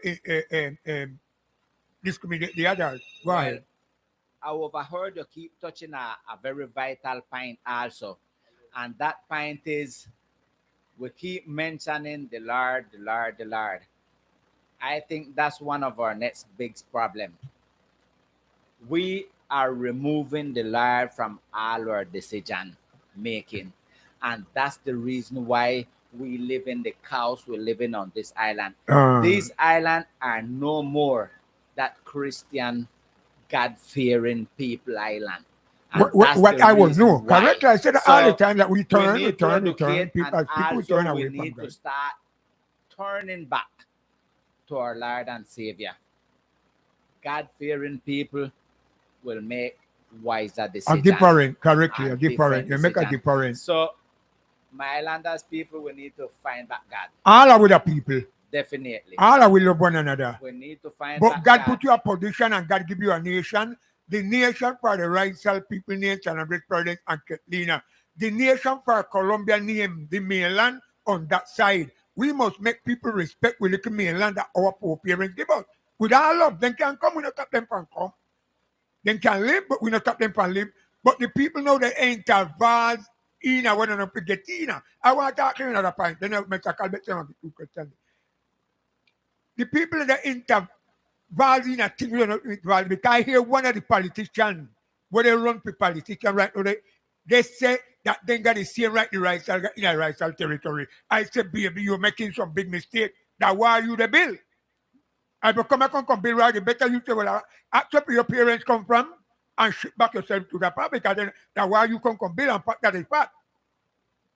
discriminate the others. Why? Well, I overheard you keep touching a very vital point also. And that point is we keep mentioning the Lord, the Lord, the Lord. I think that's one of our next big problem. We are removing the Lord from all our decision making. And that's the reason why we live in the chaos we're living on this island. These islands are no more that Christian, God-fearing people island. And that's what the I will reason know. why. Correctly, I said all the So time that we we turn. need to People, educate, and people turn also away we from need to God. start turning back to our Lord and Savior. God-fearing people will make wiser A decisions. different, correctly, a and different. You make a decisions. difference. So, my islanders people, we need to find back God. All are with the people. Definitely. All are will love one another. We need to find But back God God. put you a position and God give you a nation. The nation for the racial people name Celebrate President and Catalina. The nation for Colombia name the mainland on that side. We must make people respect we look mainland that our parents give us. With our love, they can come, we not stop them from come. They can live, but we not stop them from live. But the people know they ain't advanced in a one and up get in. I want to talk to another point. Then I'll make a call back to two questions. The people in the involved in a thing we are not involved because I hear one of the politicians, when they run for politician right now, they say that they got the same right in a racial territory. I say, baby, you're making some big mistake. That why you the bill? I become a come bill right, the better you say, well, accept where your parents come from and ship back yourself to the public. And then that why you come bill and fact that is fact.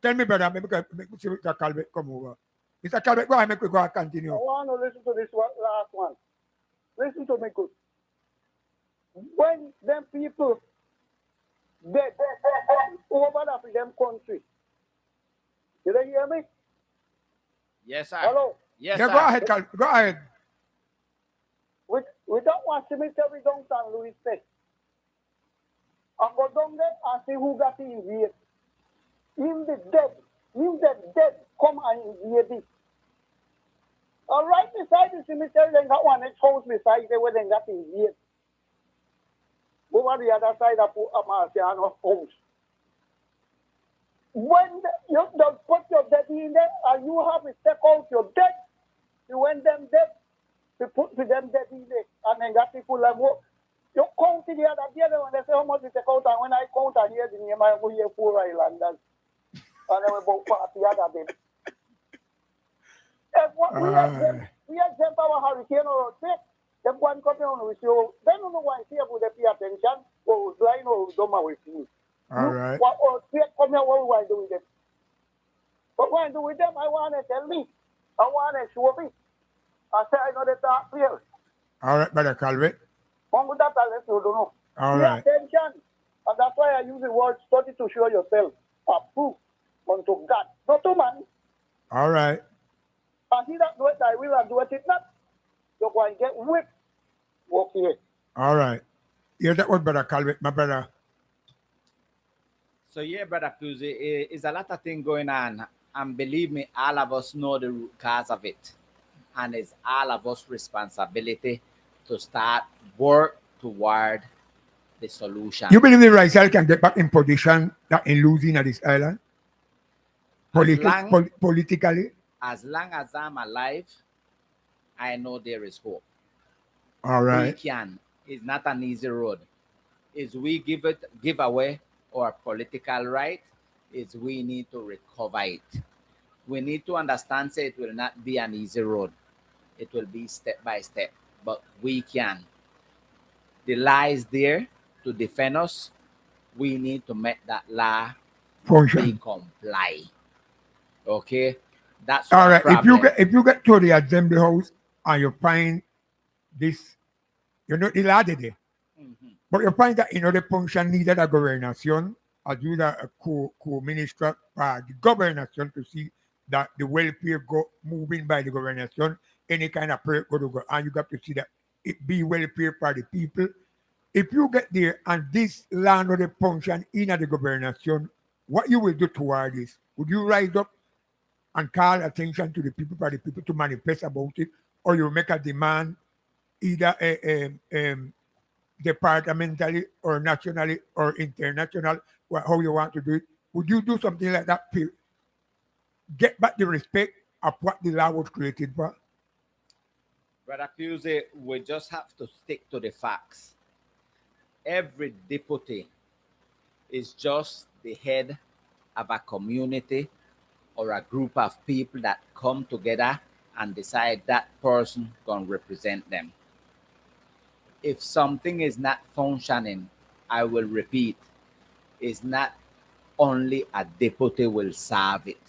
Tell me, brother, make me see Mr. Calvert come over. Mr. Calvert, go ahead, make we go and continue. I want to listen to this last one. Listen to me good. When them people dead over the them country, did they hear me? Yes, sir. Hello? Yes, Yeah, sir. go ahead, Calvert. Go ahead. We don't want cemetery downtown Louis State. And go down there and see who got invaded. In the dead, come and invade it. And right beside the cemetery, they got one next house beside there where they got invaded. Over the other side of Marciano's house. When you don't put your dead in there, and you have to take out your dead, you want them dead, to put to them dead in there, and then got people like, well, you count the other day when they say how much you take out, and when I count and hear the name, I go here 4 islanders. And then we about 40 other dead. We exempt our hurricane or take. Them one come on with you. They don't know why here would they pay attention or blind or dumb with you. All right. What or come here what we want to do with them. But what I do with them, I want to tell me. I want to show me. I say I know the talk clear. All right, brother Calvert. One good that I let you don't know. All pay right. attention. And that's why I use the word study to show yourself. Approve unto God. Not to man. All right. And he that doeth thy will and doeth it not. You're going to get whipped. Walk here. All right. Yeah, that was brother Calvert, my brother. So yeah, brother Puzi, is a lot of things going on, and believe me, all of us know the root cause of it, and it's all of us responsibility to start work toward the solution. You believe the Rizal can get back in position that in losing at this island? Politically? As long as I'm alive, I know there is hope. All right. We can. It's not an easy road. Is we give away our political right, is we need to recover it. We need to understand that it will not be an easy road. It will be step by step, but we can. The law is there to defend us. We need to make that law be comply. Okay, that's all right. problem. If you get to the assembly house and you find this, you know the law there. But you find that in other function needed a gobernación, ayuda a co-minister para the gobernación to see that the welfare go moving by the gobernación, any kind of prayer go to go, and you got to see that it be welfare for the people. If you get there and this land or the function in the gobernación, what you will do toward this? Would you rise up and call attention to the people for the people to manifest about it, or you make a demand either departmentally or nationally or international, how you want to do it? Would you do something like that to get back the respect of what the law was created for? Brother Fuse, we just have to stick to the facts. Every deputy is just the head of a community or a group of people that come together and decide that person going to represent them. If something is not functioning, I will repeat, it's not only a deputy will solve it.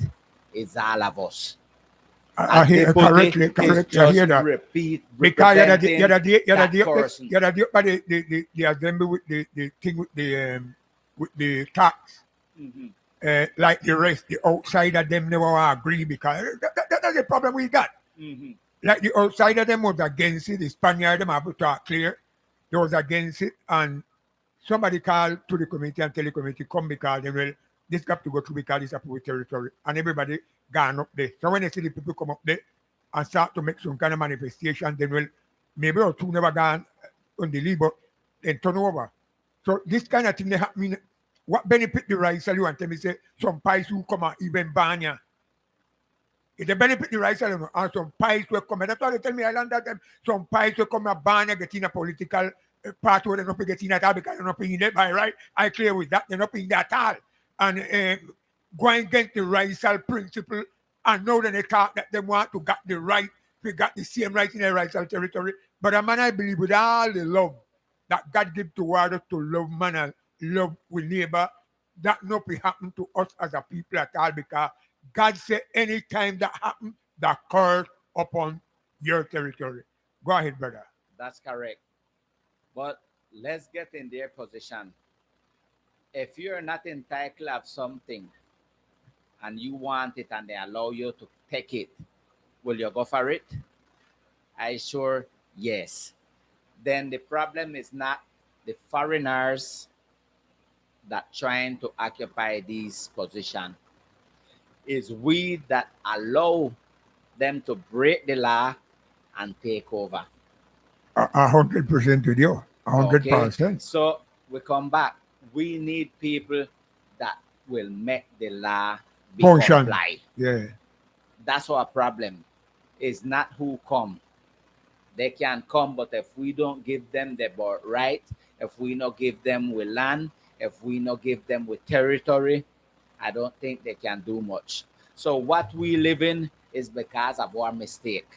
It's all of us. I hear correctly. I hear that. Repeat, because the Asemble with the thing with the tax. Like the rest, the outside of them never agree because that's the problem we got. Like the outside of them was against it. The Spaniard them have to talk clear. They was against it, and somebody called to the committee and tell the committee come because they will this got to go through because it's a poor territory, and everybody gone up there. So when they see the people come up there and start to make some kind of manifestation, then will maybe or two never gone on the lead, but then turn over. So this kind of thing they happen. What benefit the rice? You want me say some pies who come out even banya. If they benefit the rice, and some pies will come. That's why they tell me I learned that them some pies will come out banya getting a political part where they're not getting at all because they're not paying that by right. I clear with that. They're not paying that at all. And going against the racial principle, and know that they talk that they want to get the right, we got the same right in the racial territory. But a man, I believe with all the love that God gives toward us to love man and love with neighbor, that nothing happen to us as a people at all because God said anytime that happens, that curse upon your territory. Go ahead, brother. That's correct. But let's get in their position. If you're not entitled of something and you want it and they allow you to take it, will you go for it? I sure yes. Then the problem is not the foreigners that trying to occupy this position. Is we that allow them to break the law and take over. 100% with you. 100%. Okay? So we come back. We need people that will make the law be compliant. Yeah. That's our problem. It's not who come. They can come, but if we don't give them the right, if we not give them with land, if we not give them with territory, I don't think they can do much. So what we live in is because of our mistake.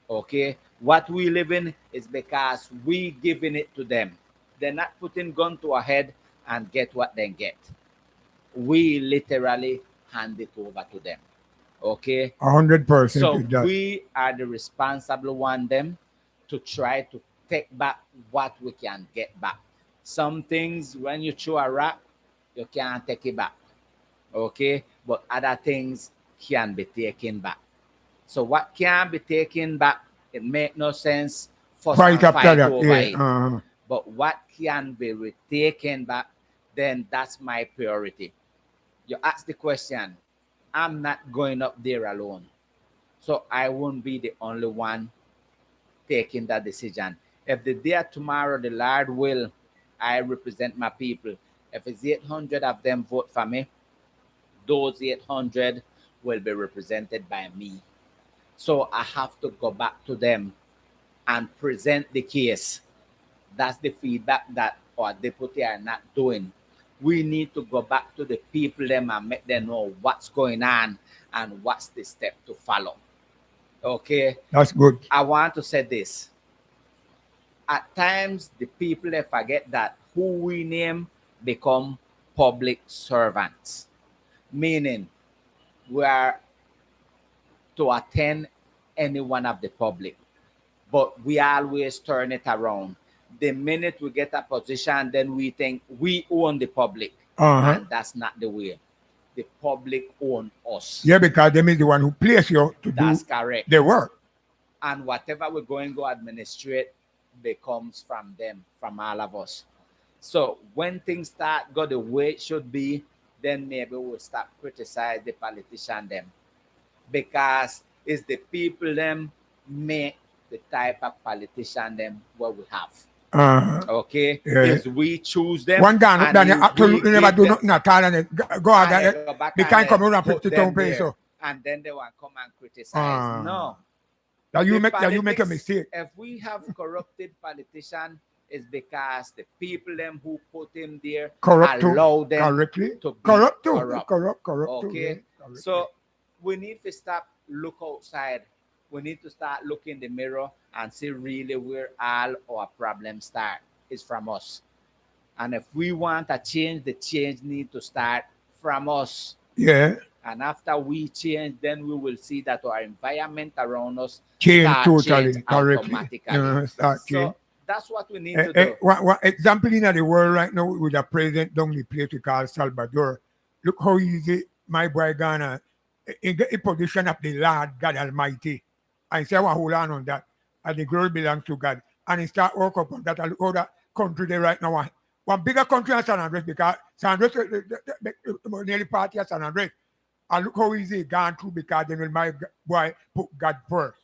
Okay? What we live in is because we giving it to them. They're not putting gun to our head and get what they get. We literally hand it over to them. Okay? 100%. So we are the responsible one them to try to take back what we can get back. Some things when you throw a rock, you can't take it back. Okay? But other things can be taken back. So what can be taken back, it make no sense for fight over yeah. it. But what can be retaken back, then that's my priority. You ask the question, I'm not going up there alone. So I won't be the only one taking that decision. If the day tomorrow the Lord will, I represent my people. If it's 800 of them vote for me, those 800 will be represented by me. So I have to go back to them and present the case. That's the feedback that our deputy are not doing. We need to go back to the people them and make them know what's going on and what's the step to follow. Okay? That's good. I want to say this. At times, the people they forget that who we name become public servants. Meaning, we are to attend any one of the public. But we always turn it around. The minute we get a position, then we think we own the public. And that's not the way. The public own us. Yeah, because them is the one who place you to That's do correct. the work. And whatever we're going to administrate becomes from them, from all of us. So when things start go the way it should be, then maybe we'll start criticize the politician them. Because it's the people them make the type of politician them what we have. Okay? Yeah. Is we choose them. One guy and that they we absolutely never give do them- nothing at all, and they go out and they there. go back They and can't they come around and put 50 them pesos. there, and then they want to come and criticize. No. That you The make a politics, mistake. If we have corrupted politician, it's because the people them who put him there Corrupt too. allow them Correctly. to be Corrupt too. corrupt. Corrupt too. Okay, Yeah, correct. so we need to stop look outside. We need to start looking in the mirror and see really where all our problems start. Is from us. And if we want a change, the change need to start from us. Yeah. And after we change, then we will see that our environment around us Change start totally. change Correctly. automatically. Start So change. that's what we need to do. One example in the world right now with a president down the place we call Salvador. Look how easy my boy Ghana in get a position of the Lord God Almighty. And say, I want to hold on that. And the glory belongs to God. And he start work up on that. And look how that country they right now. One bigger country than San Andres, because San Andres nearly party of San Andres. And look how easy it gone through, because then my boy put God first.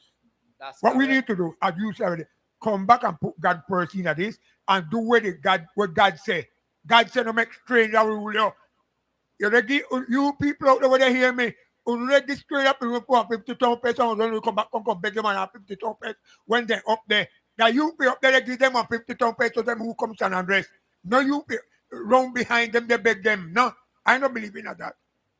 That's What we correct. need to do, as you said, come back and put God first in this and do what God say. God said no make stranger rule you. You people out there where they hear me, you ready straight up and put 50,000 pesos, when you come back and beg them and 50,000 pesos when they're up there. That you pay up there, they give them 50,000 pesos, them who come San Andres. No, you pay, run behind them, they beg them. No, I don't believe in that.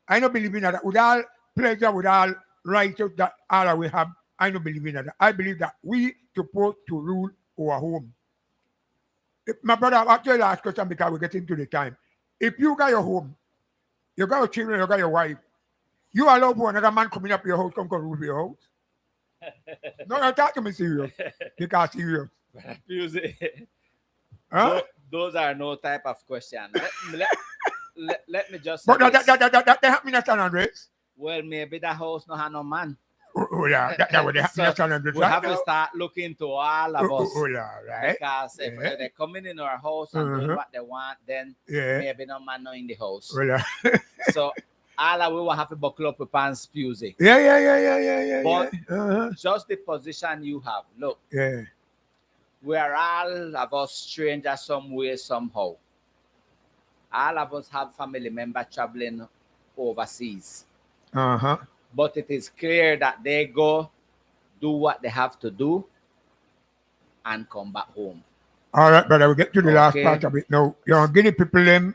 I don't believe in that. With all pleasure, with all righteous that all we have, I don't believe in that. I believe that we supposed to rule our home. My brother, I'll tell you the last question because we're getting to the time. If you got your home, you got your children, you got your wife, you allow for another man coming up your house, come rule your house. No, no, talk to me serious. Because serious. Huh? Those are no type of question. Let me just say But this. that happening at San Andres. Well, maybe the house no have no man. Oh, yeah, that would happen at San Andres. We have to start looking to all of us. Oh, yeah, right. Because if Yeah. they come in our house and doing what they want, then Yeah. maybe no man no in the house. Well, So all of we will have to buckle up with pants Pusey. yeah. But Uh-huh. just the position you have. Look, Yeah. we are all of us strangers some way, somehow. All of us have family members traveling overseas. Uh-huh. But it is clear that they go do what they have to do and come back home. All right, brother, we get to the last Okay. part of it now. You're going to give the people them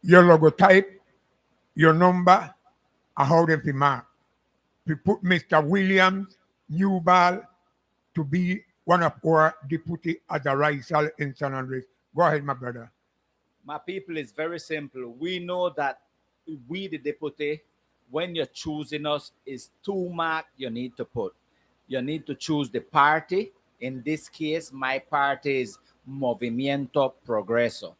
your logotype, your number, and how them to mark. We put Mr. Williams Newball to be one of our deputy as a rival in San Andres. Go ahead, my brother. My people, is very simple. We know that we, the deputy, when you're choosing us, is 2 marks you need to put. You need to choose the party. In this case, my party is Movimiento Progreso.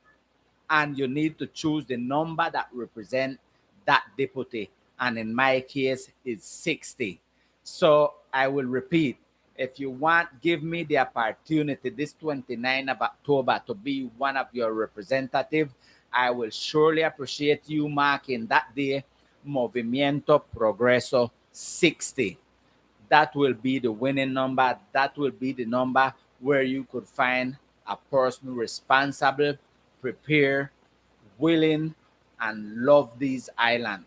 And you need to choose the number that represents that deputy. And in my case, it's 60. So I will repeat. If you want, give me the opportunity this 29th of October to be one of your representatives. I will surely appreciate you marking that day Movimiento Progreso 60. That will be the winning number. That will be the number where you could find a person responsible, prepared, willing, and love this island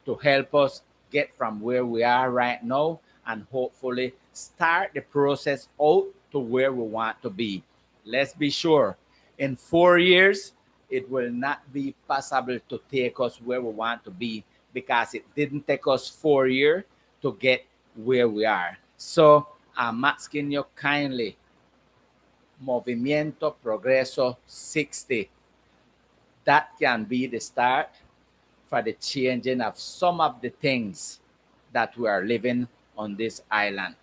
to help us get from where we are right now and hopefully start the process out to where we want to be. Let's be sure, in 4 years, it will not be possible to take us where we want to be because it didn't take us 4 years to get where we are. So I'm asking you kindly, Movimiento Progreso 60. That can be the start for the changing of some of the things that we are living on this island.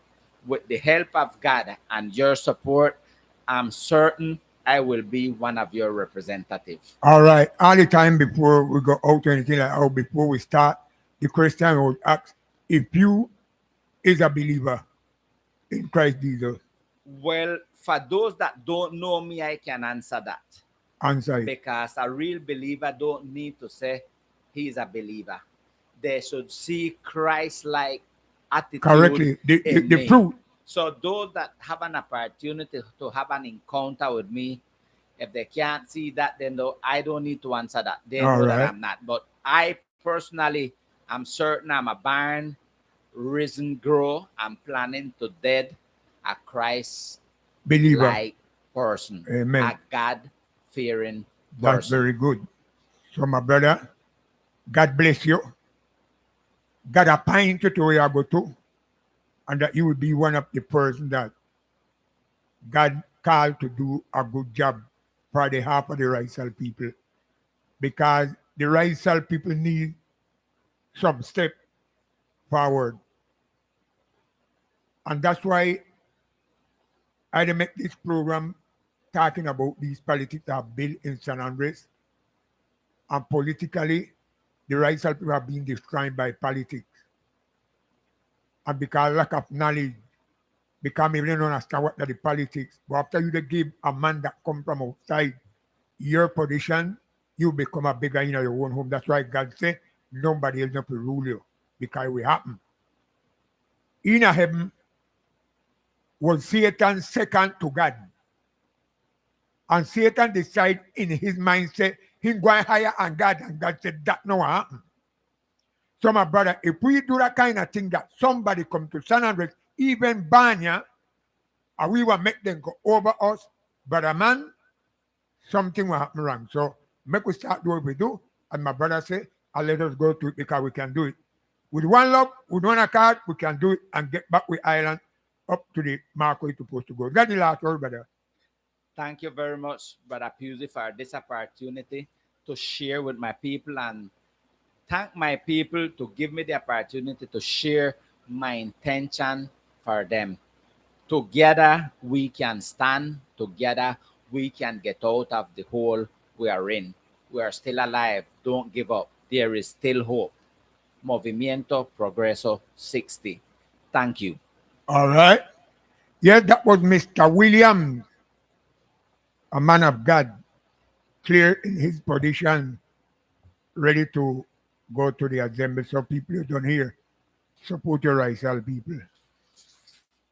With the help of God and your support, I'm certain I will be one of your representatives. All right. All the time before we go out or anything like that, before we start, the question would ask if you is a believer in Christ Jesus. Well, for those that don't know me, I can answer that. Answer it. Because a real believer don't need to say he's a believer. They should see Christ-like attitude Correctly. in The me. fruit. So those that have an opportunity to have an encounter with me, if they can't see that, then I don't need to answer that. They All know right. that I'm not. But I personally, I'm certain I'm a born, risen, grow. I'm planning to dead a Christ Believer. like person, Amen. a God-fearing That's person. very good. So, my brother, God bless you. God appoint you to where you go to, and that you will be one of the person that God called to do a good job for the half of the racial people. Because the racial people need some step forward. And that's why I make this program talking about these politics that are built in San Andres. And politically, the racial people are being destroyed by politics. And because lack of knowledge, because maybe they don't understand what are the politics. But after you give a man that come from outside your position, you become a bigger in your own home. That's why God said nobody else not to rule you. Because it will happen. In heaven was Satan second to God. And Satan decided in his mindset, he's going higher and God said that no happen. So my brother, if we do that kind of thing that somebody come to San Andres, even Banya, and we will make them go over us, brother man, something will happen wrong. So make we start doing what we do. And my brother say, and let us go to it because we can do it. With one love, with one accord, we can do it and get back with Ireland up to the mark where it's supposed to go. That's the last word, brother. Thank you very much, Brother Pusey, for this opportunity to share with my people, and thank my people to give me the opportunity to share my intention for them. Together we can stand, together we can get out of the hole we are in. We are still alive. Don't give up. There is still hope. Movimiento Progreso 60. Thank you. All right. Yes, that was Mr. Williams, a man of God, clear in his position, ready to go to the assembly. So people you don't hear, support your racial people.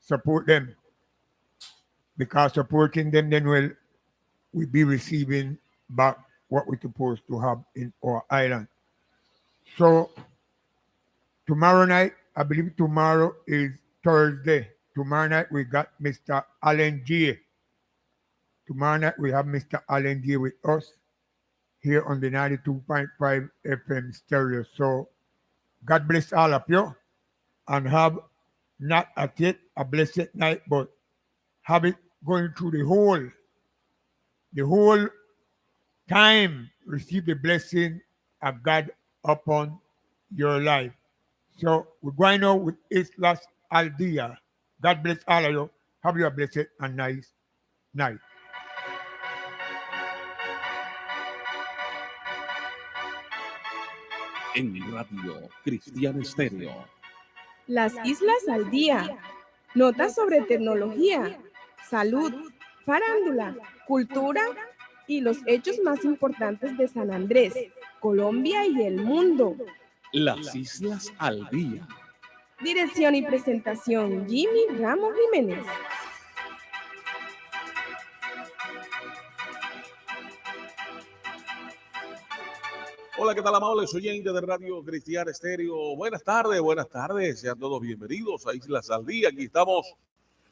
Support them. Because supporting them then will be receiving back what we're supposed to have in our island. So tomorrow night, I believe tomorrow is Thursday. Tomorrow night we got Mr. Allen G. Tomorrow night we have Mr. Allen G with us here on the 92.5 FM stereo. So God bless all of you and have not at yet a blessed night, but have it going through the whole time. Receive the blessing of God upon your life. So we're going on with Islas Aldea. God bless all of you. Have you a blessed and nice night. En Radio Cristiana Estéreo. Las Islas al Día. Notas sobre tecnología, salud, farándula, cultura y los hechos más importantes de San Andrés, Colombia y el mundo. Las Islas al Día. Dirección y presentación, Jimmy Ramos Jiménez. Hola, ¿qué tal, amables oyentes de Radio Cristiana Estéreo? Buenas tardes, sean todos bienvenidos a Islas al Día. Aquí estamos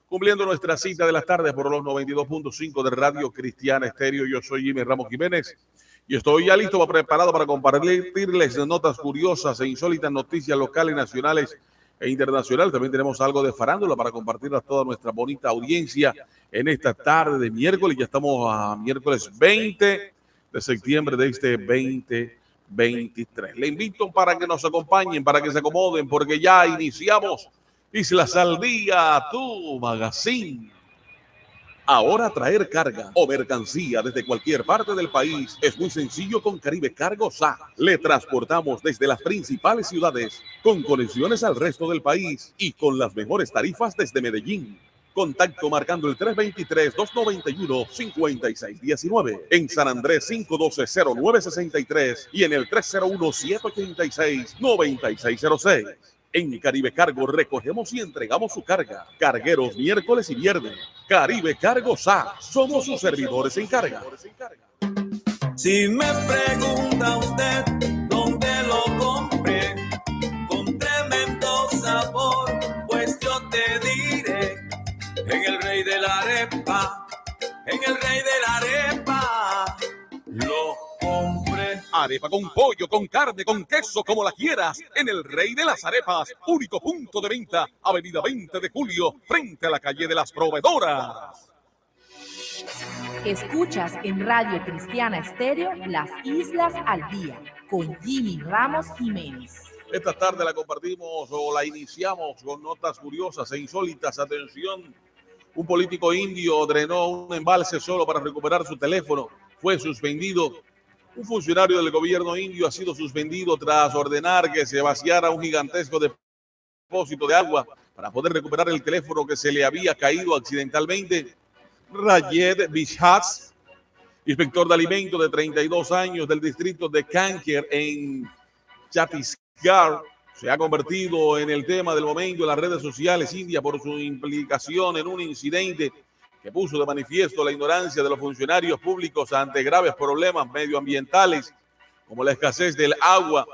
cumpliendo nuestra cita de las tardes por los 92.5 de Radio Cristiana Estéreo. Yo soy Jimmy Ramos Jiménez y estoy ya listo, preparado para compartirles notas curiosas e insólitas, noticias locales, nacionales e internacionales. También tenemos algo de farándula para compartir a toda nuestra bonita audiencia en esta tarde de miércoles. Ya estamos a miércoles 20 de septiembre de este 2023. Le invito para que nos acompañen, para que se acomoden, porque ya iniciamos Islas al Día, tu magazine Ahora traer carga o mercancía desde cualquier parte del país es muy sencillo con Caribe Cargo SA. Le transportamos desde las principales ciudades con conexiones al resto del país y con las mejores tarifas desde Medellín. Contacto marcando el 323-291-5619. En San Andrés 512-0963 y en el 301-786-9606. En Caribe Cargo recogemos y entregamos su carga. Cargueros miércoles y viernes. Caribe Cargo SA. Somos sus servidores en carga. Si me pregunta usted dónde lo compré, con tremendo sabor, pues yo te diré, en el rey de la arepa, en el rey de la arepa, lo compré. Arepa con pollo, con carne, con queso, como la quieras, en el Rey de las Arepas. Único punto de venta, Avenida 20 de Julio, frente a la calle de las Proveedoras. Escuchas en Radio Cristiana Estéreo Las Islas al Día con Jimmy Ramos Jiménez. Esta tarde la compartimos o la iniciamos con notas curiosas e insólitas. Atención, un político indio drenó un embalse solo para recuperar su teléfono. Fue suspendido. Un funcionario del gobierno indio ha sido suspendido tras ordenar que se vaciara un gigantesco depósito de agua para poder recuperar el teléfono que se le había caído accidentalmente. Rayed Bishats, inspector de alimentos de 32 años del distrito de Kanker en Chhattisgarh, se ha convertido en el tema del momento en las redes sociales indias por su implicación en un incidente que puso de manifiesto la ignorancia de los funcionarios públicos ante graves problemas medioambientales como la escasez del agua.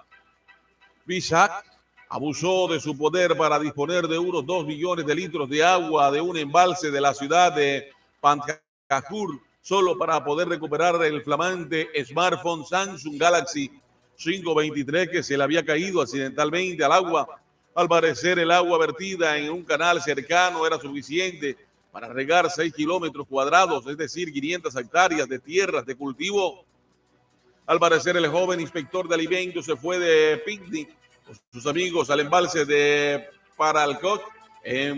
Bishak abusó de su poder para disponer de unos 2 millones de litros de agua de un embalse de la ciudad de Pankajur solo para poder recuperar el flamante smartphone Samsung Galaxy 523 que se le había caído accidentalmente al agua. Al parecer, el agua vertida en un canal cercano era suficiente para regar 6 kilómetros cuadrados, es decir, 500 hectáreas de tierras de cultivo. Al parecer, el joven inspector de alimentos se fue de picnic con sus amigos al embalse de Paralcot en